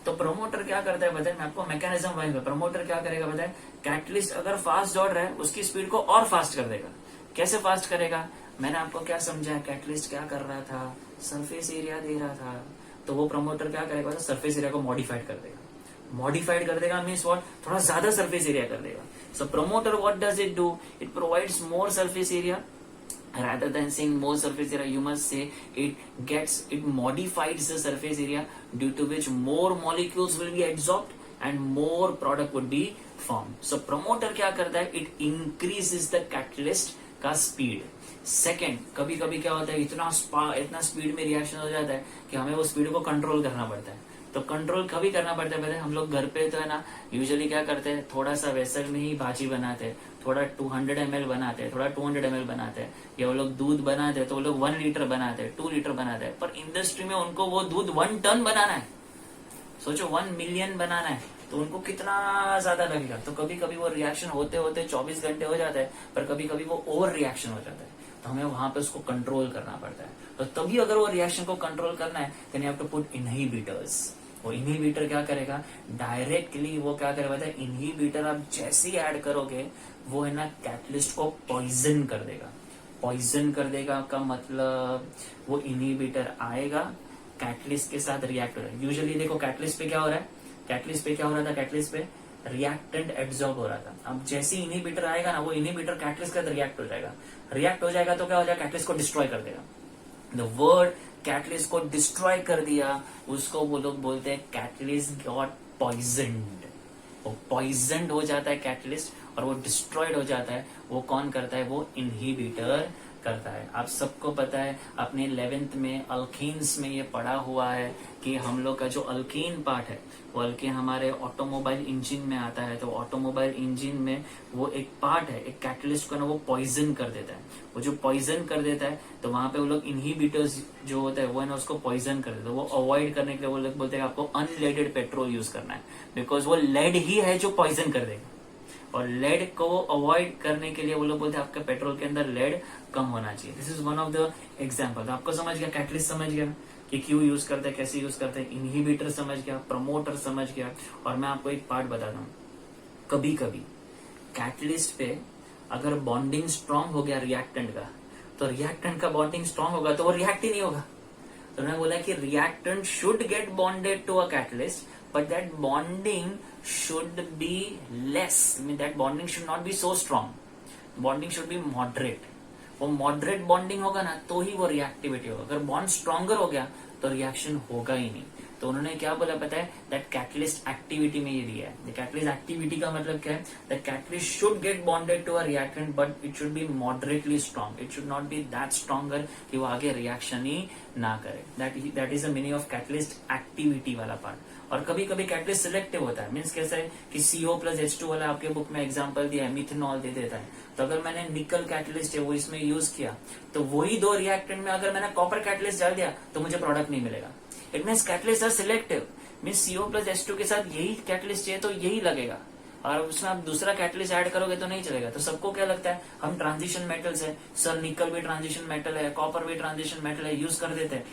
तो प्रमोटर क्या करता है बताए, मैं आपको मैकेनिज्म वाइज में, प्रमोटर क्या करेगा बताए, कैटलिस्ट अगर फास्ट दौड़ रहा है उसकी स्पीड को और फास्ट कर देगा। कैसे फास्ट करेगा, मैंने आपको क्या समझाया, कैटलिस्ट क्या कर रहा था, सरफेस एरिया दे रहा था, तो वो प्रमोटर क्या करेगा, सरफेस एरिया को मॉडिफाइड कर देगा। मॉडिफाइड कर देगा मीन्स व्हाट, थोड़ा ज्यादा सरफेस एरिया कर देगा। So promoter what does it do, it provides more surface area. Rather than saying more surface area, you must say it modifies the surface area due to which more molecules will be absorbed and more product would be formed. So promoter क्या करता है, it increases the catalyst का speed. Second, कभी कभी क्या होता है, इतना स्पीड में रिएक्शन हो जाता है कि हमें वो स्पीड को कंट्रोल करना पड़ता है। तो कंट्रोल कभी करना पड़ता है, हम लोग घर पे तो है ना यूजुअली क्या करते हैं, थोड़ा सा वेसल में ही भाजी बनाते हैं, थोड़ा 200 ml बनाते हैं, थोड़ा 200 ml बनाते हैं, या वो लोग दूध बनाते हैं तो वो लोग 1 लीटर बनाते हैं, 2 लीटर बनाते हैं। पर इंडस्ट्री में उनको वो दूध 1 टन बनाना है, सोचो 1 मिलियन बनाना है तो उनको कितना ज्यादा लगेगा। तो कभी कभी वो रिएक्शन होते होते 24 घंटे हो जाता है, पर कभी कभी वो ओवर रिएक्शन हो जाता है, तो हमें वहां पे उसको कंट्रोल करना पड़ता है। तो तभी अगर वो रिएक्शन को कंट्रोल करना है then you have to put inhibitors. वो इनहिबिटर क्या करेगा, डायरेक्टली वो क्या करेगा, इनहिबिटर आप जैसे ही ऐड करोगे वो है ना कैटलिस्ट को पॉइजन कर देगा। पॉइजन कर देगा का मतलब वो इनहिबिटर आएगा कैटलिस्ट के साथ रिएक्ट हो रहा है। यूजुअली देखो कैटलिस्ट पे क्या हो रहा है, कैटलिस्ट पे क्या हो रहा था, कैटलिस्ट पे रिएक्टेंट एब्जॉर्ब हो रहा था। अब जैसे ही इनहिबिटर आएगा ना, वो इनहिबिटर कैटलिस्ट के साथ रिएक्ट हो जाएगा। रिएक्ट हो जाएगा तो क्या हो जाएगा, कैटलिस्ट को डिस्ट्रॉय कर देगा। द वर्ड कैटलिस्ट को डिस्ट्रॉय कर दिया, उसको वो लोग बोलते हैं कैटलिस्ट गॉट पॉइजन्ड। वो पॉइजन्ड हो जाता है कैटलिस्ट और वो डिस्ट्रॉयड हो जाता है। वो कौन करता है, वो इनहिबिटर करता है। आप सबको पता है अपने 11th में अल्कीन्स में ये पढ़ा हुआ है कि हम लोग का जो अल्कीन पार्ट है वो अल्कीन हमारे ऑटोमोबाइल इंजन में आता है। तो ऑटोमोबाइल इंजन में वो एक पार्ट है, एक कैटलिस्ट को ना वो पॉइजन कर देता है। वो जो पॉइजन कर देता है तो वहां पे वो लोग इनहिबिटर्स जो होता है वो है ना उसको पॉइजन कर देता है। वो अवॉइड करने के लिए वो लोग बोलते हैं आपको अनलेडेड पेट्रोल यूज करना है, बिकॉज वो लेड ही है जो पॉइजन कर देगा। और लेड को अवॉइड करने के लिए वो लोग बोलते हैं आपके पेट्रोल के अंदर लेड कम होना चाहिए। This is one of the example. आपको समझ गया, कैटलिस्ट समझ गया कि क्यों यूज करते हैं, कैसे यूज करते हैं, इनहिबिटर समझ गया, प्रमोटर समझ गया। और मैं आपको एक पार्ट बताता हूँ, कभी कभी कैटलिस्ट पे अगर बॉन्डिंग स्ट्रांग हो गया रिएक्टेंट का, तो रिएक्टेंट का बॉन्डिंग स्ट्रांग होगा तो वो रिएक्ट ही नहीं होगा। तो मैंने बोला कि reactant should get bonded to a catalyst, but that bonding should be less. I mean that bonding should not be so strong. Bonding should be moderate. वो moderate bonding होगा ना तो ही वो reactivity होगा। अगर bond stronger हो गया तो रिएक्शन होगा ही नहीं। तो उन्होंने क्या बोला पता है, दैट कैटलिस्ट एक्टिविटी में ये दिया है। कैटलिस्ट एक्टिविटी का मतलब क्या है, that catalyst should get bonded to a reactant but it should be moderately strong, it should not be that stronger कि वो आगे रिएक्शन ही ना करे। That is the meaning of catalyst activity वाला पार्ट। और कभी कभी कैटलिस्ट सिलेक्टिव होता है, मीन्स कैसा है कि CO प्लस H2 वाला आपके बुक में एग्जांपल दिया है, मिथेनॉल दे देता है। तो अगर मैंने निकल कैटलिस्ट है वो इसमें यूज किया, तो वही दो रिएक्टेंट में अगर मैंने कॉपर कैटलिस्ट डाल दिया तो मुझे प्रोडक्ट नहीं मिलेगा। It means catalyst are selective, means CO plus H2 के साथ यही कैटलिस्ट चाहिए तो यही लगेगा, और उसमें आप दूसरा कैटलिस्ट ऐड करोगे तो नहीं चलेगा। तो सबको क्या लगता है, हम ट्रांजिशन मेटल्स है सर, निकल भी ट्रांजिशन मेटल है, कॉपर भी ट्रांजिशन मेटल है, यूज कर देते हैं।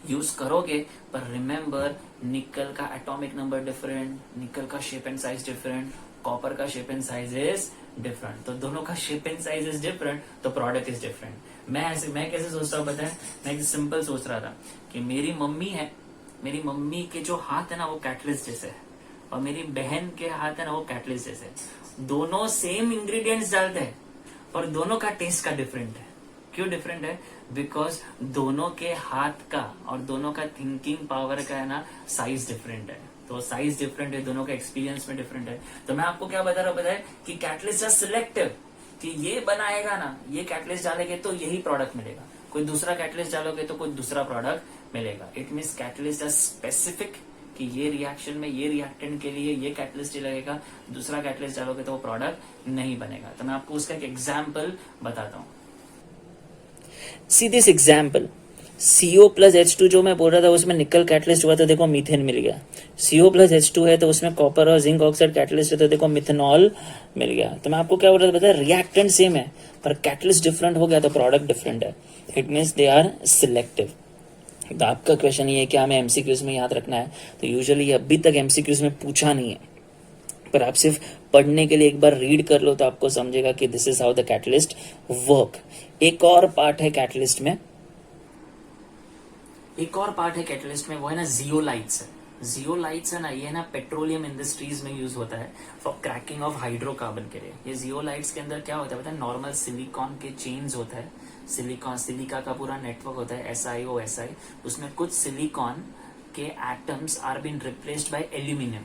यूज करोगे, पर रिमेंबर निकल का एटॉमिक नंबर डिफरेंट, निकल का shape and size different, copper का shape and size is different. तो दोनों का shape and size is different, तो प्रोडक्ट इज डिफरेंट। मैं कैसे सोच रहा हूँ बताएं, मैं एक सिंपल सोच रहा था कि मेरी मम्मी है, मेरी मम्मी के जो हाथ है ना वो कैटलिस्ट जैसे है, और मेरी बहन के हाथ है ना वो कैटलिस्ट जैसे है। दोनों सेम इंग्रेडिएंट्स डालते हैं पर दोनों का टेस्ट का डिफरेंट है। क्यों डिफरेंट है, बिकॉज दोनों के हाथ का और दोनों का थिंकिंग पावर का है ना साइज डिफरेंट है। तो साइज डिफरेंट है, दोनों का एक्सपीरियंस में डिफरेंट है। तो मैं आपको क्या बता रहा हूँ, बताया कि कैटलिस्ट आर सिलेक्टिव, कि ये बनाएगा ना, ये कैटलिस्ट डालेंगे तो यही प्रोडक्ट मिलेगा, कोई दूसरा कैटलिस्ट डालोगे तो कोई दूसरा प्रोडक्ट मिलेगा। It means catalyst are specific, कि ये रिएक्शन में ये रिएक्टेंट के लिए ये कैटलिस्ट ही लगेगा, दूसरा कैटलिस्ट डालोगे तो वो प्रोडक्ट नहीं बनेगा। तो मैं आपको उसका एक एग्जाम्पल बताता हूँ। See this example, CO plus H2 जो मैं बोल रहा था उसमें निकल कैटलिस्ट हुआ तो देखो मीथेन मिल गया। CO प्लस H2 है तो उसमें कॉपर और जिंक ऑक्साइड कैटलिस्ट है तो देखो मिथेनॉल मिल गया। तो मैं आपको क्या बोल रहा था, बताया रिएक्टेंट सेम है पर कैटलिस्ट डिफरेंट हो गया तो प्रोडक्ट डिफरेंट है। It means they are selective. तो आपका क्वेश्चन ये है कि हमें MCQs में याद रखना है, तो यूजुअली अभी तक MCQs में पूछा नहीं है, पर आप सिर्फ पढ़ने के लिए एक बार रीड कर लो तो आपको समझेगा कि this is how the catalyst work. एक और पार्ट है कैटलिस्ट में, वो है ना जियोलाइट्स है। जियोलाइट्स है ना, ये ना पेट्रोलियम इंडस्ट्रीज में यूज होता है फॉर क्रैकिंग ऑफ हाइड्रोकार्बन के लिए। ये जियोलाइट्स के अंदर क्या होता है पता है, नॉर्मल सिलिकॉन के चेन्स होता है, सिलिका का पूरा नेटवर्क होता है SiO, उसमें कुछ सिलिकॉन के atoms are been replaced by aluminium,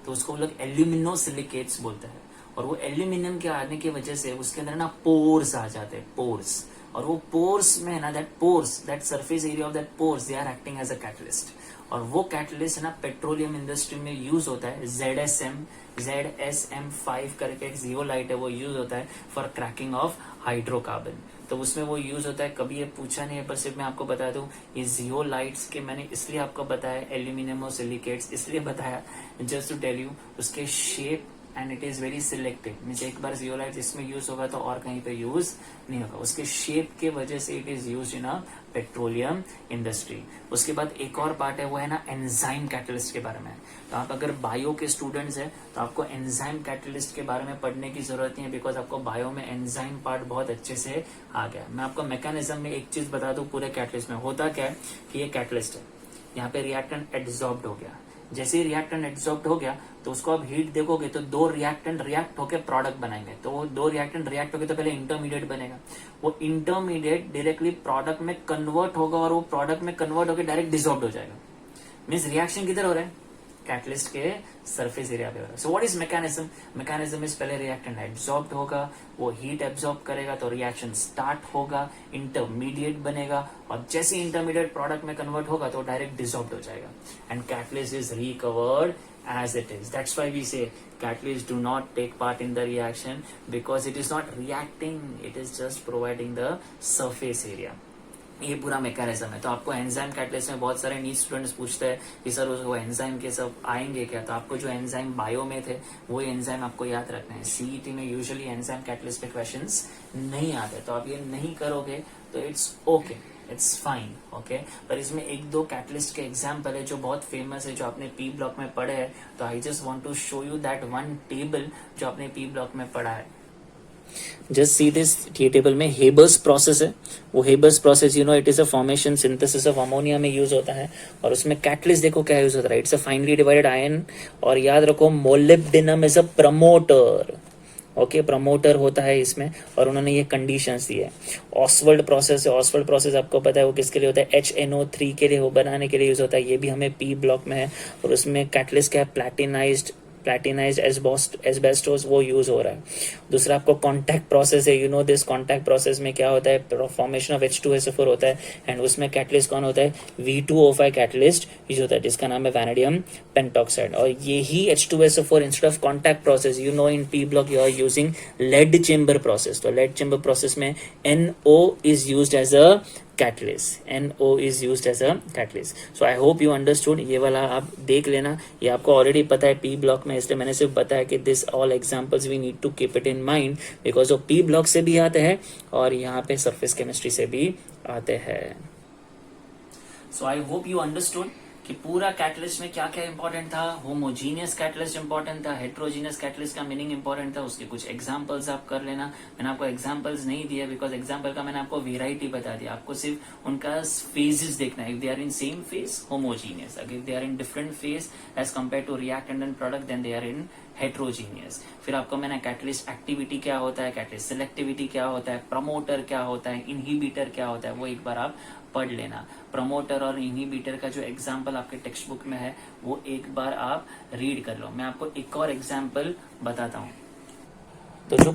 तो उसको वो लोग एल्यूमिनोसिलिकेट्स बोलते हैं। और वो एल्यूमिनियम के आने की वजह से उसके अंदर ना पोर्स आ जाते हैं, पोर्स, और वो पोर्स में ना that surface area of that pores they are acting as a catalyst. और वो कैटलिस्ट है ना पेट्रोलियम इंडस्ट्री में यूज होता है। ZSM5 करके एक जियोलाइट है, वो यूज होता है फॉर क्रैकिंग ऑफ हाइड्रोकार्बन। तो उसमें वो यूज होता है, कभी ये पूछा नहीं है पर सिर्फ मैं आपको बता दूं, ये जियोलाइट्स के मैंने इसलिए आपको बताया, एल्यूमिनियम और सिलिकेट्स इसलिए बताया जस्ट टू टेल यू उसके shape, and it is very selective. Means एक बार जियोलाइट इसमें यूज होगा तो और कहीं पे यूज नहीं होगा, उसके शेप के वजह से it is use in a petroleum industry. उसके बाद एक और पार्ट है, वो है ना एंजाइम कैटलिस्ट के बारे में। तो आप अगर बायो के स्टूडेंट्स हैं तो आपको एंजाइम कैटलिस्ट के बारे में पढ़ने की जरूरत नहीं है, बिकॉज आपको बायो में एंजाइम पार्ट बहुत अच्छे से आ गया। मैं आपको मैकेनिज्म में एक चीज बता दूं, पूरे कैटलिस्ट में होता क्या है कि ये कैटलिस्ट है, यहाँ पे रिएक्टेंट एड्सॉर्ब्ड हो गया। जैसे ही रिएक्टेंट एड्सॉर्ब्ड हो गया तो उसको आप हीट देखोगे तो दो रिएक्टेंट रिएक्ट होकर प्रोडक्ट बनाएंगे। तो वो दो रिएक्टेंट रिएक्ट होकर तो पहले इंटरमीडिएट बनेगा, वो इंटरमीडिएट डायरेक्टली प्रोडक्ट में कन्वर्ट होगा और वो प्रोडक्ट में कन्वर्ट होकर डायरेक्ट डिसॉल्व हो जाएगा। मीन्स रिएक्शन किधर हो रहा है, कैटलिस्ट के सरफेस एरिया पे हो रहा है। So what is mechanism, mechanism is पहले रिएक्टेंट एब्सॉर्ब होगा, वो हीट एब्सॉर्ब करेगा तो रिएक्शन स्टार्ट होगा, इंटरमीडिएट बनेगा, और जैसे इंटरमीडिएट प्रोडक्ट में कन्वर्ट होगा तो डायरेक्ट डिसॉल्व हो जाएगा, and catalyst is recovered as it is. That's why we say catalysts do not take part in the reaction, because it is not reacting, it is just providing the surface area. ये पूरा mechanism है। तो आपको enzyme catalyst में बहुत सारे NEET students पूछते हैं कि सर वो एंजाइम के सब आएंगे क्या, तो आपको जो एंजाइम बायो में थे वो एंजाइम आपको याद रखना है। सीईटी में यूजुअली एंजाइम कैटलिस्ट पे क्वेश्चंस नहीं आते, तो आप ये नहीं करोगे तो it's okay, it's fine, okay. पर इसमें एक दो कैटलिस्ट के एग्जाम्पल है जो बहुत फेमस है, जो आपने पी ब्लॉक में पढ़े हैं। तो I just want to show you that one table जो आपने पी ब्लॉक में पढ़ा है। जस्ट सी दिस, ये टेबल में हेबर्स प्रोसेस है। वो Haber's process it is a formation synthesis of ammonia में यूज होता है, और उसमें कैटलिस्ट देखो क्या यूज होता है, it's a finally divided ion. और याद रखो molybdenum is a promoter, okay, promoter होता है इसमें, और उन्होंने ये कंडीशंस दी है। ऑसवर्ल्ड प्रोसेस है, ऑसवर्ल्ड प्रोसेस आपको पता है वो किसके लिए होता है, HNO3 के लिए, वो बनाने के लिए यूज होता है, ये भी हमें पी ब्लॉक में है। और उसमें कैटलिस्ट क्या है, प्लैटिनाइज्ड एस्बेस्टोस वो यूज हो रहा है। दूसरा आपको कॉन्टैक्ट प्रोसेस है, you know this, contact process में क्या होता है, फॉर्मेशन ऑफ H2SO4 होता है, एंड उसमें कैटलिस्ट कौन होता है, V2O5 कैटलिस्ट यूज होता है, जिसका नाम है वैनेडियम पेंटॉक्साइड। और यही H2SO4 instead of contact process, you know in P block you are using lead chamber process. तो लेड चेम्बर प्रोसेस में NO is used as a catalyst, NO is used as a catalyst. So I hope you understood, ये वाला आप देख लेना, ये आपको already पता है P ब्लॉक में, इसलिए मैंने सिर्फ बताया कि this all examples we need to keep it in mind, because वो P ब्लॉक से भी आते हैं और यहाँ पे सरफेस केमिस्ट्री से भी आते हैं। सो आई होप यू अंडरस्टूड कि पूरा कैटलिस्ट में क्या क्या इंपॉर्टेंट था। होमोजीनियस कैटलिस्ट इंपॉर्टेंट था, हेट्रोजीनियस कैटलिस्ट का मीनिंग इंपॉर्टेंट था, उसके कुछ एग्जांपल्स आप कर लेना। मैंने आपको एग्जांपल्स नहीं दिए बिकॉज एग्जांपल का मैंने आपको वेराइटी बता दिया, आपको सिर्फ उनका फेजेस देखना है। If they are in same phase, homogeneous, अगर they are in different phase as compare to reactant and product, then they are in heterogeneous. फिर आपको मैंने कैटलिस्ट एक्टिविटी क्या होता है, कैटलिस्ट सिलेक्टिविटी क्या होता है, प्रमोटर क्या होता है, इनहिबिटर क्या होता है, वो एक बार आप पढ़ लेना। प्रमोटर और इनहिबिटर का जो एग्जाम्पल आपके टेक्स्ट बुक में है वो एक बार आप रीड कर लो। मैं आपको एक और एग्जाम्पल बताता हूँ। तो जो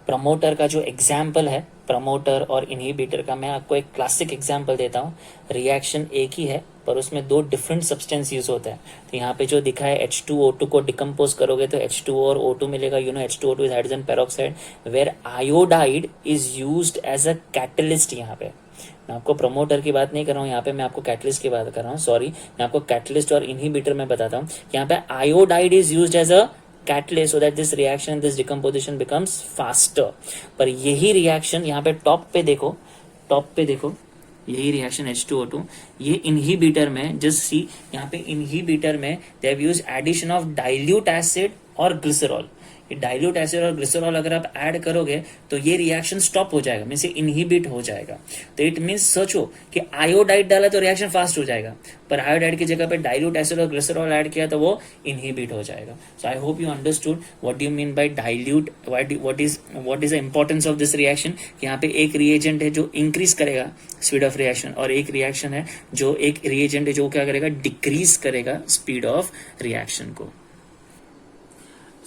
प्रमोटर का जो एग्जाम्पल है, प्रमोटर और इनहिबिटर का, मैं आपको एक क्लासिक एग्जाम्पल देता हूँ। रिएक्शन एक ही है पर उसमें दो डिफरेंट सब्सटेंस यूज होता है। तो यहाँ पे जो दिखा है H2O2 को डिकम्पोज करोगे तो H2O और O2 मिलेगा, you know H2O2 is hydrogen peroxide, where iodide is used as a catalyst. यहाँ पे मैं आपको प्रमोटर की बात नहीं कर रहा हूँ, यहाँ पे मैं आपको कैटलिस्ट की बात कर रहा हूँ, सॉरी, मैं आपको कैटलिस्ट और इनहिबिटर में बताता हूँ। यहाँ पे iodide is used as a catalyst so that this reaction, this decomposition becomes faster। पर यही रिएक्शन यहाँ पे टॉप पे देखो, यही रिएक्शन H2O2, ये इनहिबिटर में, जस्ट सी यहाँ पे इनहिबिटर में they have used addition of dilute acid और ग्लिसरॉल। ये डाइल्यूट एसिड और ग्लिसरॉल अगर आप ऐड करोगे तो ये रिएक्शन स्टॉप हो जाएगा, मींस इनहिबिट हो जाएगा। तो इट मींस सोचो कि आयोडाइड डाला तो रिएक्शन फास्ट हो जाएगा, पर आयोडाइड की जगह पे डाइल्यूट एसिड और ग्लिसरॉल ऐड किया तो वो इनहिबिट हो जाएगा। So I hope you understood what do you mean by dilute, what is the importance of this reaction. यहाँ पे एक रिएजेंट है जो इंक्रीज करेगा स्पीड ऑफ रिएक्शन, और एक रिएक्शन है जो एक रिएजेंट है जो क्या करेगा, डिक्रीज करेगा स्पीड ऑफ रिएक्शन को।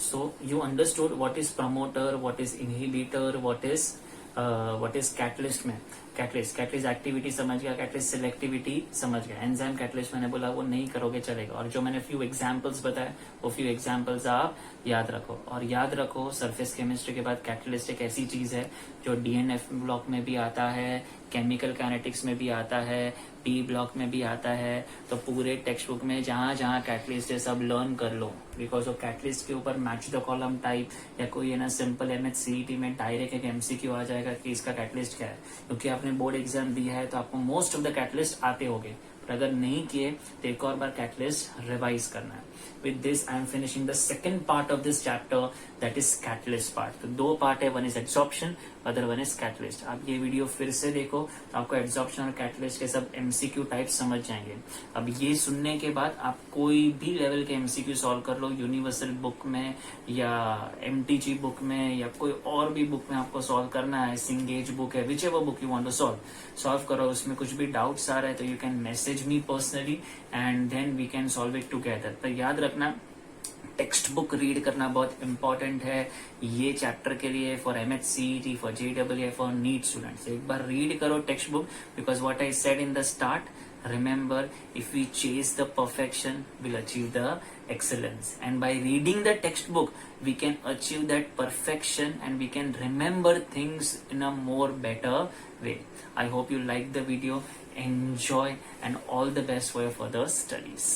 So you understood what is promoter, what is inhibitor, what is catalyst में कैटलिस्ट एक्टिविटी समझ गया, कैटलिस्ट सिलेक्टिविटी समझ गया, एंजाइम कैटलिस्ट मैंने बोला वो नहीं करोगे चलेगा। और जो मैंने फ्यू एग्जांपल्स बताए वो फ्यू एग्जांपल्स आप याद रखो। और याद रखो सरफेस केमिस्ट्री के बाद कैटलिस्ट एक ऐसी चीज है जो DNF ब्लॉक में भी आता है, केमिकल काइनेटिक्स में भी आता है, पी ब्लॉक में भी आता है। तो पूरे टेक्स्ट बुक में जहां जहां कैटलिस्ट है सब लर्न कर लो, बिकॉज वो कैटलिस्ट के ऊपर मैच द कॉलम टाइप या कोई है ना सिंपल MHCET में डायरेक्ट एक MCQ आ जाएगा कि इसका कैटलिस्ट क्या है। क्योंकि आपने बोर्ड एग्जाम दिया है तो आपको मोस्ट ऑफ द कैटलिस्ट आते होंगे, पर अगर नहीं किए तो एक और बार कैटलिस्ट रिवाइज करना है। With this I am finishing the second part of this chapter, that is catalyst part. तो दो पार्ट है, one is adsorption, other one is catalyst. आप ये वीडियो फिर से देखो तो आपको एड्सॉर्प्शन और कैटलिस्ट के सब MCQ टाइप समझ जाएंगे। अब ये सुनने के बाद आप कोई भी लेवल के MCQ सॉल्व कर लो, यूनिवर्सल बुक में या MTG बुक में या कोई और भी बुक में आपको सॉल्व करना है, सिंगेज बुक है, whichever book you want to solve करो। उसमें कुछ भी डाउट्स आ रहे हैं तो you can message me personally and then we can solve it together. तो याद रखना टेक्स्ट बुक रीड करना बहुत इंपॉर्टेंट है ये चैप्टर के लिए, for MHCET, for JEE, for NEET students. एक बार रीड करो textbook, because what I said in the start, remember, if we chase the perfection, we'll achieve the excellence. And by reading the textbook, we can achieve that perfection and we can remember things in a more better way. I hope you like the video, enjoy, and all the best for your further studies.